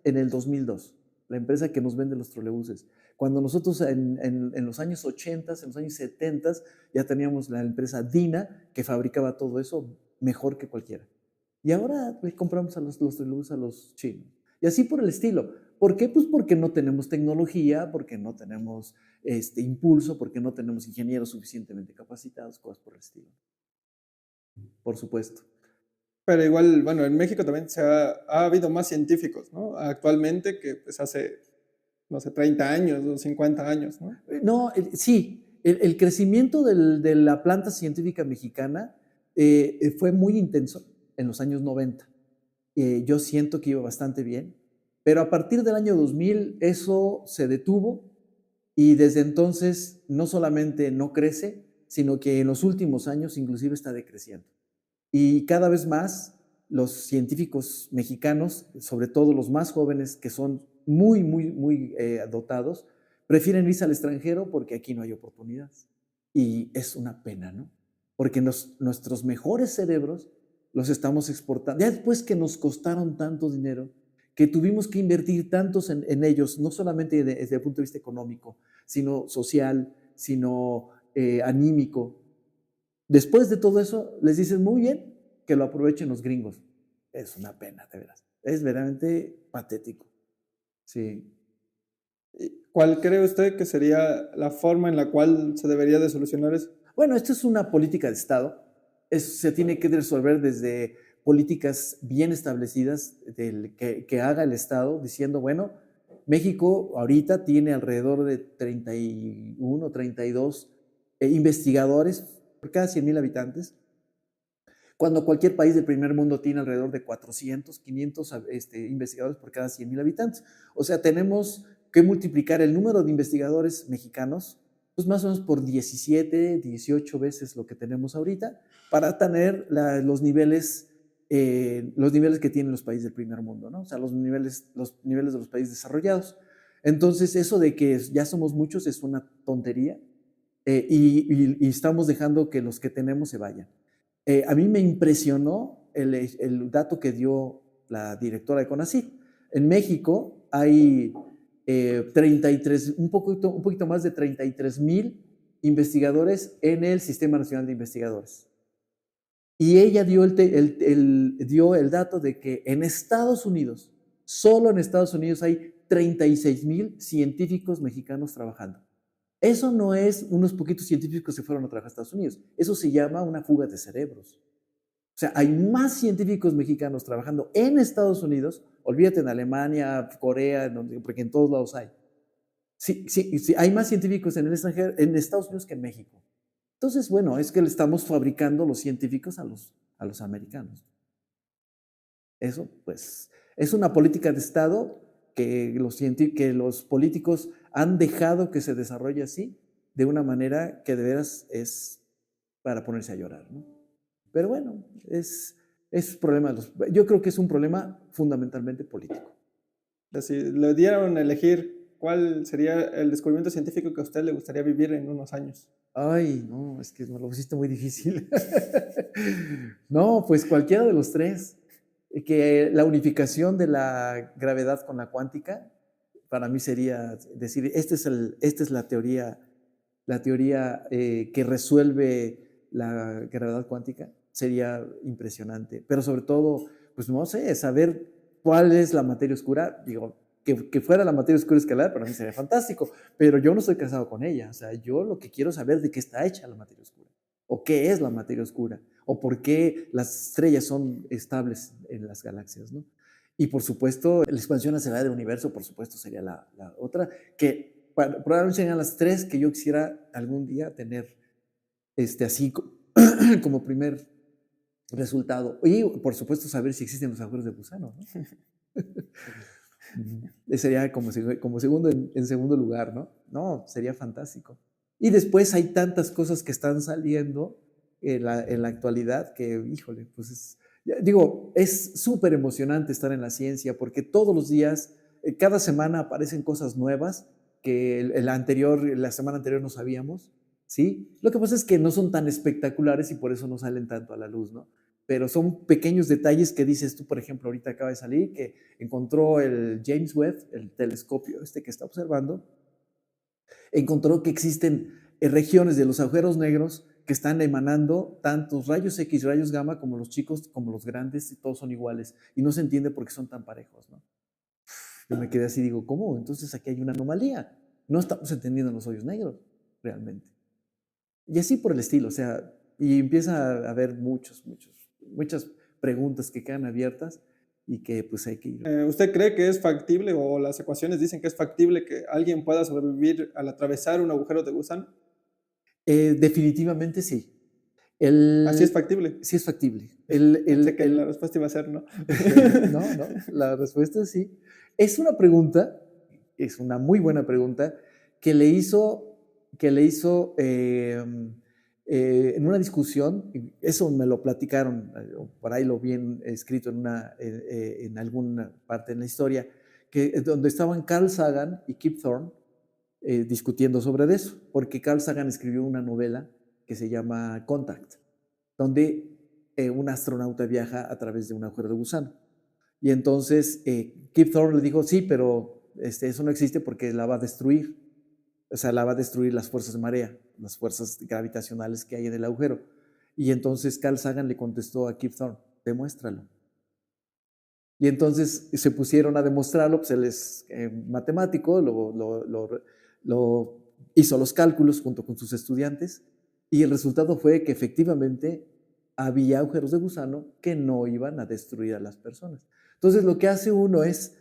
S2: en el 2002, la empresa que nos vende los trolebuses. Cuando nosotros en los años 80, en los años 70, ya teníamos la empresa Dina, que fabricaba todo eso mejor que cualquiera. Y ahora le compramos los trolebuses a los chinos. Y así por el estilo. ¿Por qué? Pues porque no tenemos tecnología, porque no tenemos impulso, porque no tenemos ingenieros suficientemente capacitados, cosas por el estilo. Por supuesto.
S1: Pero igual, bueno, en México también ha habido más científicos, ¿no? Actualmente que pues hace, no sé, 30 años o 50 años, ¿no?
S2: No, sí, el crecimiento de la planta científica mexicana fue muy intenso en los años 90. Yo siento que iba bastante bien, pero a partir del año 2000 eso se detuvo y desde entonces no solamente no crece, sino que en los últimos años inclusive está decreciendo. Y cada vez más los científicos mexicanos, sobre todo los más jóvenes que son muy dotados, prefieren irse al extranjero porque aquí no hay oportunidades. Y es una pena, ¿no? Porque nuestros mejores cerebros los estamos exportando. Ya después que nos costaron tanto dinero, que tuvimos que invertir tantos en ellos, no solamente desde el punto de vista económico, sino social, sino anímico. Después de todo eso, les dices, muy bien, que lo aprovechen los gringos. Es una pena, de veras. Es verdaderamente patético. Sí.
S1: ¿Cuál cree usted que sería la forma en la cual se debería de solucionar eso?
S2: Bueno, esto es una política de Estado. Se tiene que resolver desde políticas bien establecidas que haga el Estado, diciendo, bueno, México ahorita tiene alrededor de 31, 32 investigadores por cada 100,000 habitantes, cuando cualquier país del primer mundo tiene alrededor de 400, 500 investigadores por cada 100,000 habitantes. O sea, tenemos que multiplicar el número de investigadores mexicanos, pues más o menos por 17, 18 veces lo que tenemos ahorita, para tener los niveles que tienen los países del primer mundo, ¿no? O sea, los niveles de los países desarrollados. Entonces, eso de que ya somos muchos es una tontería y estamos dejando que los que tenemos se vayan. A mí me impresionó el dato que dio la directora de CONACYT. En México hay 33, un poquito más de 33,000 investigadores en el Sistema Nacional de Investigadores. Y ella dio el dato de que en Estados Unidos, solo en Estados Unidos hay 36,000 científicos mexicanos trabajando. Eso no es unos poquitos científicos que fueron a trabajar a Estados Unidos. Eso se llama una fuga de cerebros. O sea, hay más científicos mexicanos trabajando en Estados Unidos, olvídate en Alemania, Corea, porque en todos lados hay. Sí, hay más científicos en el extranjero, en Estados Unidos que en México. Entonces, bueno, es que le estamos fabricando los científicos a los americanos. Eso, pues, es una política de Estado que los políticos han dejado que se desarrolle así, de una manera que de veras es para ponerse a llorar, ¿no? Pero bueno, problema yo creo que es un problema fundamentalmente político.
S1: Si le dieran a elegir, ¿cuál sería el descubrimiento científico que a usted le gustaría vivir en unos años?
S2: Ay, no, es que me lo pusiste muy difícil. No, pues cualquiera de los tres. Que la unificación de la gravedad con la cuántica, para mí sería decir, esta es la teoría que resuelve la gravedad cuántica, sería impresionante. Pero sobre todo, pues no sé, saber cuál es la materia oscura. Digo, que fuera la materia oscura escalar, para mí sería fantástico, pero yo no estoy casado con ella. O sea, yo lo que quiero saber de qué está hecha la materia oscura, o qué es la materia oscura, o por qué las estrellas son estables en las galaxias, ¿no? Y por supuesto, la expansión acelerada del universo, por supuesto, sería la otra, que probablemente serían las tres que yo quisiera algún día tener así como primer resultado. Y por supuesto, saber si existen los agujeros de gusano, ¿no? Sería como segundo en segundo lugar, ¿no? No, sería fantástico. Y después hay tantas cosas que están saliendo en la actualidad, que, híjole, pues digo, es súper emocionante estar en la ciencia porque todos los días, cada semana aparecen cosas nuevas que la semana anterior no sabíamos, ¿sí? Lo que pasa es que no son tan espectaculares y por eso no salen tanto a la luz, ¿no? Pero son pequeños detalles que dices tú, por ejemplo, ahorita acaba de salir, que encontró el James Webb, el telescopio que está observando, encontró que existen regiones de los agujeros negros que están emanando tantos rayos X, rayos gamma, como los chicos, como los grandes, y todos son iguales. Y no se entiende por qué son tan parejos, ¿no? Yo me quedé así y digo, ¿cómo? Entonces aquí hay una anomalía. No estamos entendiendo los hoyos negros, realmente. Y así por el estilo, o sea, y empieza a haber muchas preguntas que quedan abiertas y que pues hay que ir.
S1: ¿Usted cree que es factible o las ecuaciones dicen que es factible que alguien pueda sobrevivir al atravesar un agujero de gusano?
S2: Definitivamente sí.
S1: Así es factible.
S2: Sí es factible.
S1: Pensé que la respuesta iba a ser no.
S2: No, no, la respuesta es sí. Es una pregunta, es una muy buena pregunta, que le hizo en una discusión, eso me lo platicaron, por ahí lo vi escrito en alguna parte en la historia, donde estaban Carl Sagan y Kip Thorne discutiendo sobre eso, porque Carl Sagan escribió una novela que se llama Contact, donde un astronauta viaja a través de un agujero de gusano. Y entonces Kip Thorne le dijo, sí, pero eso no existe porque la va a destruir. O sea, la va a destruir las fuerzas de marea, las fuerzas gravitacionales que hay en el agujero. Y entonces Carl Sagan le contestó a Kip Thorne, demuéstralo. Y entonces se pusieron a demostrarlo, pues él es matemático, lo hizo los cálculos junto con sus estudiantes y el resultado fue que efectivamente había agujeros de gusano que no iban a destruir a las personas. Entonces lo que hace uno es,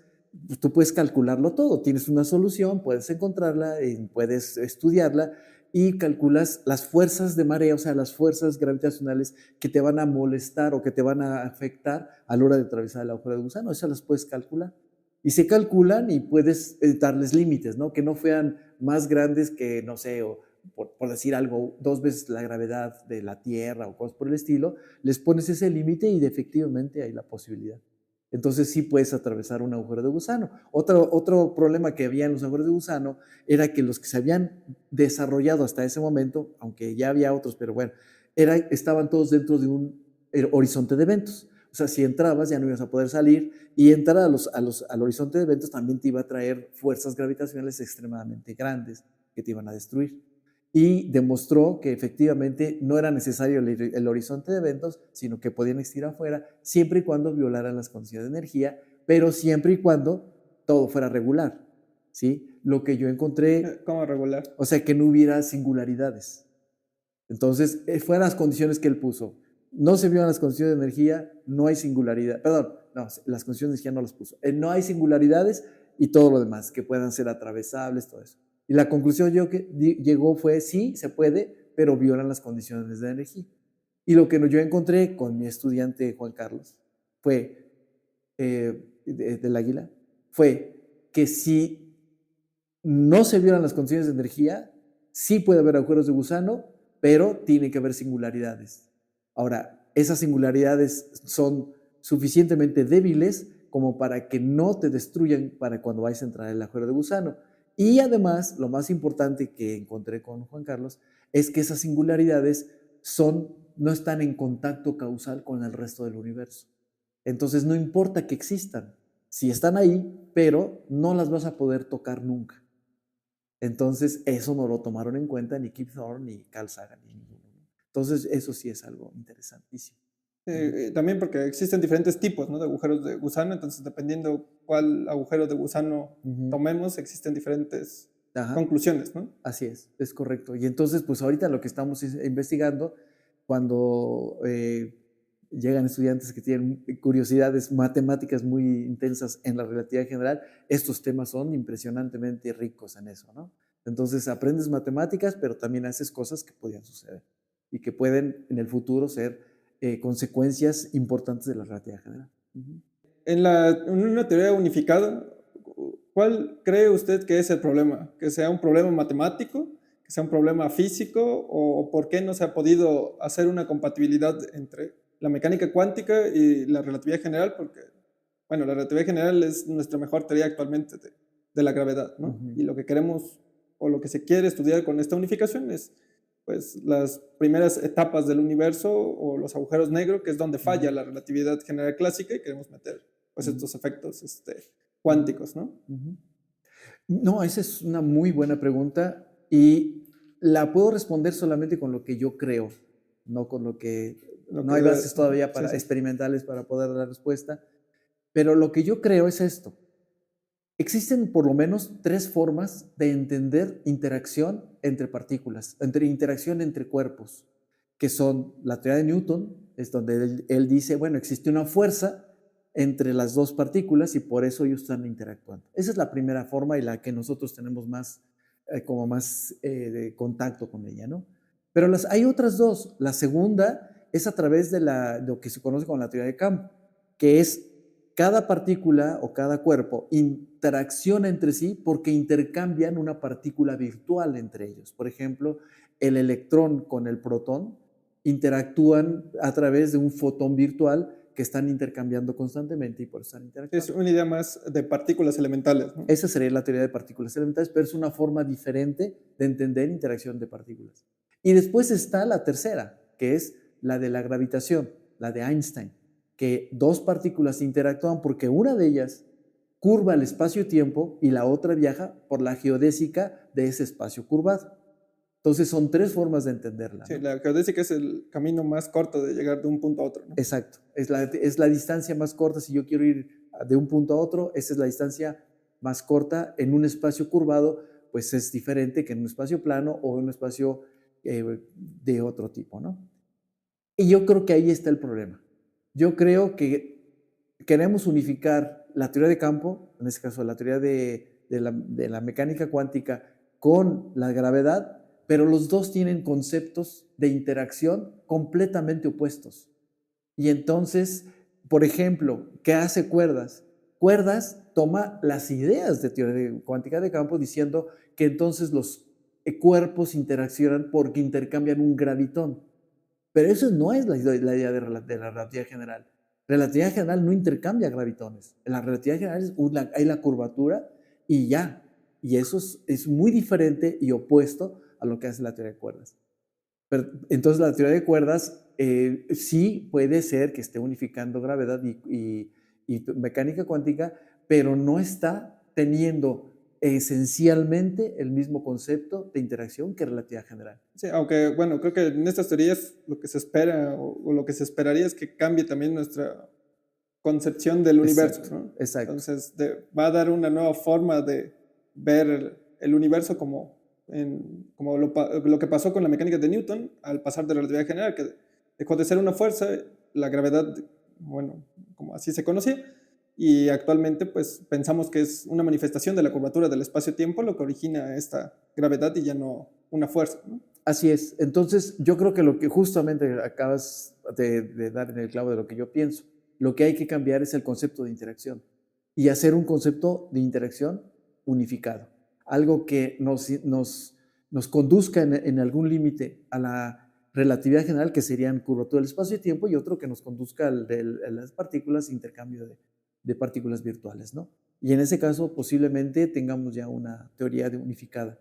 S2: pues, tú puedes calcularlo todo, tienes una solución, puedes encontrarla, puedes estudiarla y calculas las fuerzas de marea, o sea, las fuerzas gravitacionales que te van a molestar o que te van a afectar a la hora de atravesar el agujero de gusano. Esas las puedes calcular. Y se calculan y puedes darles límites, ¿no? Que no sean más grandes que, no sé, o por decir algo, 2 veces la gravedad de la Tierra o cosas por el estilo, les pones ese límite y efectivamente hay la posibilidad. Entonces sí puedes atravesar un agujero de gusano. Otro problema que había en los agujeros de gusano era que los que se habían desarrollado hasta ese momento, aunque ya había otros, pero bueno, estaban todos dentro de un horizonte de eventos. O sea, si entrabas ya no ibas a poder salir y entrar al horizonte de eventos también te iba a traer fuerzas gravitacionales extremadamente grandes que te iban a destruir. Y demostró que efectivamente no era necesario el horizonte de eventos, sino que podían existir afuera siempre y cuando violaran las condiciones de energía, pero siempre y cuando todo fuera regular, ¿sí? Lo que yo encontré,
S1: ¿Cómo regular?
S2: o sea, que no hubiera singularidades. Entonces, fueron las condiciones que él puso. No se violan las condiciones de energía, no hay singularidad. Perdón, no, las condiciones de energía no las puso. No hay singularidades y todo lo demás, que puedan ser atravesables, todo eso. Y la conclusión que llegó fue, sí, se puede, pero violan las condiciones de energía. Y lo que yo encontré con mi estudiante Juan Carlos fue, del Águila, fue que si no se violan las condiciones de energía, sí puede haber agujeros de gusano, pero tiene que haber singularidades. Ahora, esas singularidades son suficientemente débiles como para que no te destruyan para cuando vayas a entrar en el agujero de gusano. Y además, lo más importante que encontré con Juan Carlos es que esas singularidades no están en contacto causal con el resto del universo. Entonces, no importa que existan, si están ahí, pero no las vas a poder tocar nunca. Entonces, eso no lo tomaron en cuenta ni Kip Thorne, ni Carl Sagan, ni ninguno. Entonces, eso sí es algo interesantísimo.
S1: También porque existen diferentes tipos, ¿no?, de agujeros de gusano, entonces dependiendo cuál agujero de gusano tomemos, existen diferentes
S2: Ajá,
S1: conclusiones, ¿no?
S2: así es correcto. Y entonces, pues ahorita lo que estamos investigando, cuando llegan estudiantes que tienen curiosidades matemáticas muy intensas en la relatividad general, estos temas son impresionantemente ricos en eso, ¿no? Entonces aprendes matemáticas, pero también haces cosas que podían suceder y que pueden en el futuro ser consecuencias importantes de la relatividad general.
S1: En una teoría unificada, ¿cuál cree usted que es el problema? ¿Que sea un problema matemático? que sea un problema físico o por qué no se ha podido hacer una compatibilidad entre la mecánica cuántica y la relatividad general, porque, bueno, la relatividad general es nuestra mejor teoría actualmente de la gravedad, ¿no?
S2: Ujú.
S1: Y lo que queremos o lo que se quiere estudiar con esta unificación es pues las primeras etapas del universo o los agujeros negros, que es donde falla
S2: Ujú.
S1: la relatividad general clásica y queremos meter pues
S2: Ujú.
S1: estos efectos
S2: Ujú.
S1: cuánticos, ¿no?
S2: Ujú. No, esa es una muy buena pregunta y la puedo responder solamente con lo que yo creo, no con lo que
S1: Lo
S2: no
S1: que,
S2: hay bases todavía
S1: sí,
S2: para
S1: sí.
S2: experimentales para poder dar respuesta, pero lo que yo creo es esto. Existen por lo menos tres formas de entender interacción entre partículas, interacción entre cuerpos, que son la teoría de Newton, es donde él dice, bueno, existe una fuerza entre las dos partículas y por eso ellos están interactuando. Esa es la primera forma y la que nosotros tenemos más, como más de contacto con ella, ¿no? Pero hay otras dos. La segunda es a través de lo que se conoce como la teoría de campo, que es cada partícula o cada cuerpo interacciona entre sí porque intercambian una partícula virtual entre ellos. Por ejemplo, el electrón con el protón interactúan a través de un fotón virtual que están intercambiando constantemente y por eso están
S1: Es
S2: interactuando.
S1: una idea más de partículas elementales, ¿no?
S2: Esa sería la teoría de partículas elementales, pero es una forma diferente de entender interacción de partículas. Y después está la tercera, que es la de la gravitación, la de Einstein, que dos partículas interactúan porque una de ellas curva el espacio-tiempo y la otra viaja por la geodésica de ese espacio curvado. Entonces son tres formas de entenderla,
S1: Sí,
S2: ¿no?
S1: la geodésica es el camino más corto de llegar de un punto a otro, ¿no?
S2: Exacto, es la distancia más corta. Si yo quiero ir de un punto a otro, esa es la distancia más corta en un espacio curvado, pues es diferente que en un espacio plano o en un espacio de otro tipo, ¿no? Y yo creo que ahí está el problema. Yo creo que queremos unificar la teoría de campo, en este caso la teoría de la mecánica cuántica, con la gravedad, pero los dos tienen conceptos de interacción completamente opuestos. Y entonces, por ejemplo, ¿qué hace Cuerdas? Cuerdas toma las ideas de teoría cuántica de campo diciendo que entonces los cuerpos interaccionan porque intercambian un gravitón. Pero eso no es la idea de la relatividad general. Relatividad general no intercambia gravitones. En la relatividad general hay la curvatura y ya. Y eso es muy diferente y opuesto a lo que hace la teoría de cuerdas. Pero, entonces la teoría de cuerdas sí puede ser que esté unificando gravedad y mecánica cuántica, pero no está teniendo esencialmente el mismo concepto de interacción que relatividad general.
S1: Sí, aunque, bueno, creo que en estas teorías lo que se espera o lo que se esperaría es que cambie también nuestra concepción del universo,
S2: Exacto,
S1: ¿no?
S2: exacto.
S1: Entonces, va a dar una nueva forma de ver el universo como lo que pasó con la mecánica de Newton al pasar de la relatividad general, que dejó de ser una fuerza, la gravedad, bueno, como así se conocía, y actualmente pues pensamos que es una manifestación de la curvatura del espacio-tiempo lo que origina esta gravedad y ya no una fuerza, ¿no?
S2: Así es. Entonces, yo creo que lo que justamente acabas de dar en el clavo de lo que yo pienso, lo que hay que cambiar es el concepto de interacción y hacer un concepto de interacción unificado, algo que nos conduzca en algún límite a la relatividad general, que serían curvatura del espacio y tiempo, y otro que nos conduzca a las partículas, intercambio de partículas virtuales, ¿no? Y en ese caso, posiblemente tengamos ya una teoría de unificada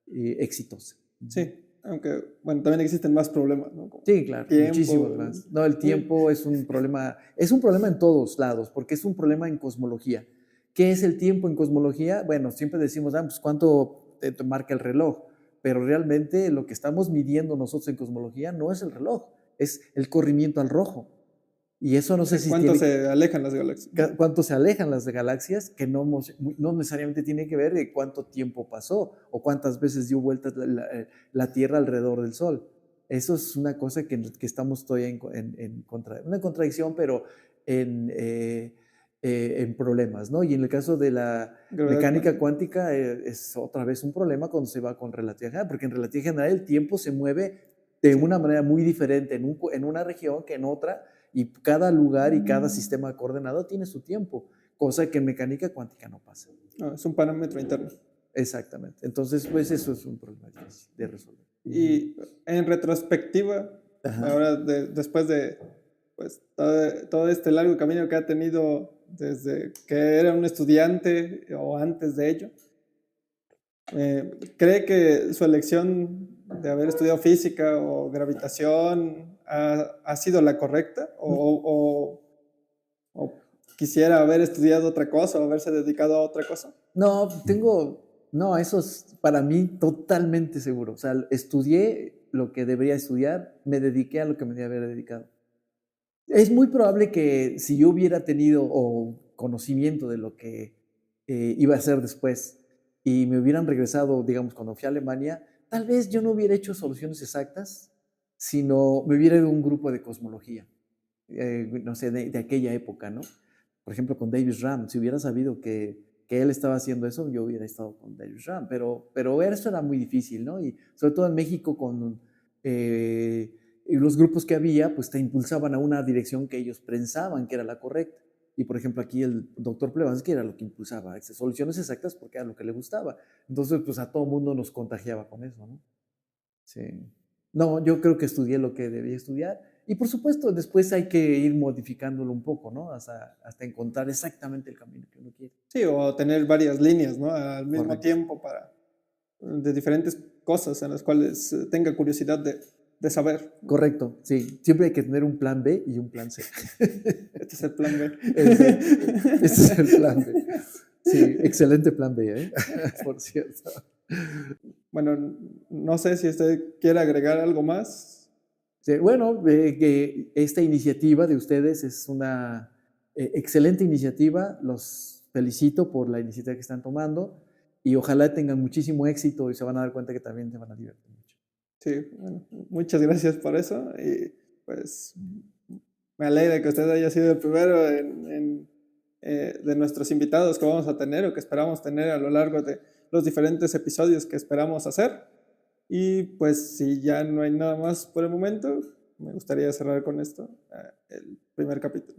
S2: exitosa.
S1: Sí, aunque, bueno, también existen más problemas, ¿no? Como
S2: Sí, claro,
S1: tiempo.
S2: muchísimos más. No, el tiempo es un problema en todos lados, porque es un problema en cosmología. ¿Qué es el tiempo en cosmología? Bueno, siempre decimos, pues cuánto te marca el reloj, pero realmente lo que estamos midiendo nosotros en cosmología no es el reloj, es el corrimiento al rojo. Y eso no sé si
S1: ¿Cuánto
S2: tiene,
S1: se alejan las galaxias, ¿no?
S2: cuánto se alejan las galaxias, que no necesariamente tiene que ver de cuánto tiempo pasó o cuántas veces dio vueltas la Tierra alrededor del Sol. Eso es una cosa que estamos todavía una contradicción, pero en problemas, ¿no? Y en el caso de la
S1: Gravedad
S2: mecánica
S1: cuántica.
S2: cuántica es otra vez un problema cuando se va con relatividad general, porque en relatividad general el tiempo se mueve de
S1: Sí.
S2: una manera muy diferente en una región que en otra, y cada lugar y cada sistema coordenado tiene su tiempo, cosa que en mecánica cuántica no pasa.
S1: No, es un parámetro interno.
S2: exactamente. Entonces, pues eso es un problema difícil de resolver.
S1: Y en retrospectiva,
S2: Ajá.
S1: ahora después de pues, todo este largo camino que ha tenido desde que era un estudiante o antes de ello, ¿cree que su elección de haber estudiado física o gravitación ha sido la correcta? ¿O quisiera haber estudiado otra cosa o haberse dedicado a otra cosa?
S2: No, no, eso es para mí totalmente seguro. O sea, estudié lo que debería estudiar, me dediqué a lo que me debía haber dedicado. Es muy probable que si yo hubiera tenido o conocimiento de lo que iba a hacer después y me hubieran regresado, digamos, cuando fui a Alemania, tal vez yo no hubiera hecho soluciones exactas, sino me hubiera ido a un grupo de cosmología, no sé, de aquella época, ¿no? Por ejemplo, con Davis Ram, si hubiera sabido que él estaba haciendo eso, yo hubiera estado con Davis Ram, pero eso era muy difícil, ¿no? Y sobre todo en México con y los grupos que había, pues te impulsaban a una dirección que ellos pensaban que era la correcta. Y por ejemplo, aquí el doctor Plebansky era lo que impulsaba, soluciones exactas porque era lo que le gustaba. Entonces, pues a todo mundo nos contagiaba con eso, ¿no? Sí. No, yo creo que estudié lo que debía estudiar. Y por supuesto, después hay que ir modificándolo un poco, ¿no? Hasta encontrar exactamente el camino que uno quiere.
S1: Sí, o tener varias líneas, ¿no? Al mismo
S2: Correcto.
S1: tiempo de diferentes cosas en las cuales tenga curiosidad de saber.
S2: Correcto, sí. Siempre hay que tener un plan B y un plan C.
S1: Este es el plan B.
S2: Exacto. Ese es el plan B. Sí, excelente plan B, ¿eh? Por cierto.
S1: Bueno, no sé si usted quiere agregar algo más.
S2: Sí, bueno, que esta iniciativa de ustedes es una excelente iniciativa. Los felicito por la iniciativa que están tomando y ojalá tengan muchísimo éxito y se van a dar cuenta que también se van a divertir mucho.
S1: Sí, bueno, muchas gracias por eso y pues me alegra que usted haya sido el primero de nuestros invitados que vamos a tener o que esperamos tener a lo largo de los diferentes episodios que esperamos hacer. Y pues si ya no hay nada más por el momento, me gustaría cerrar con esto, el primer capítulo.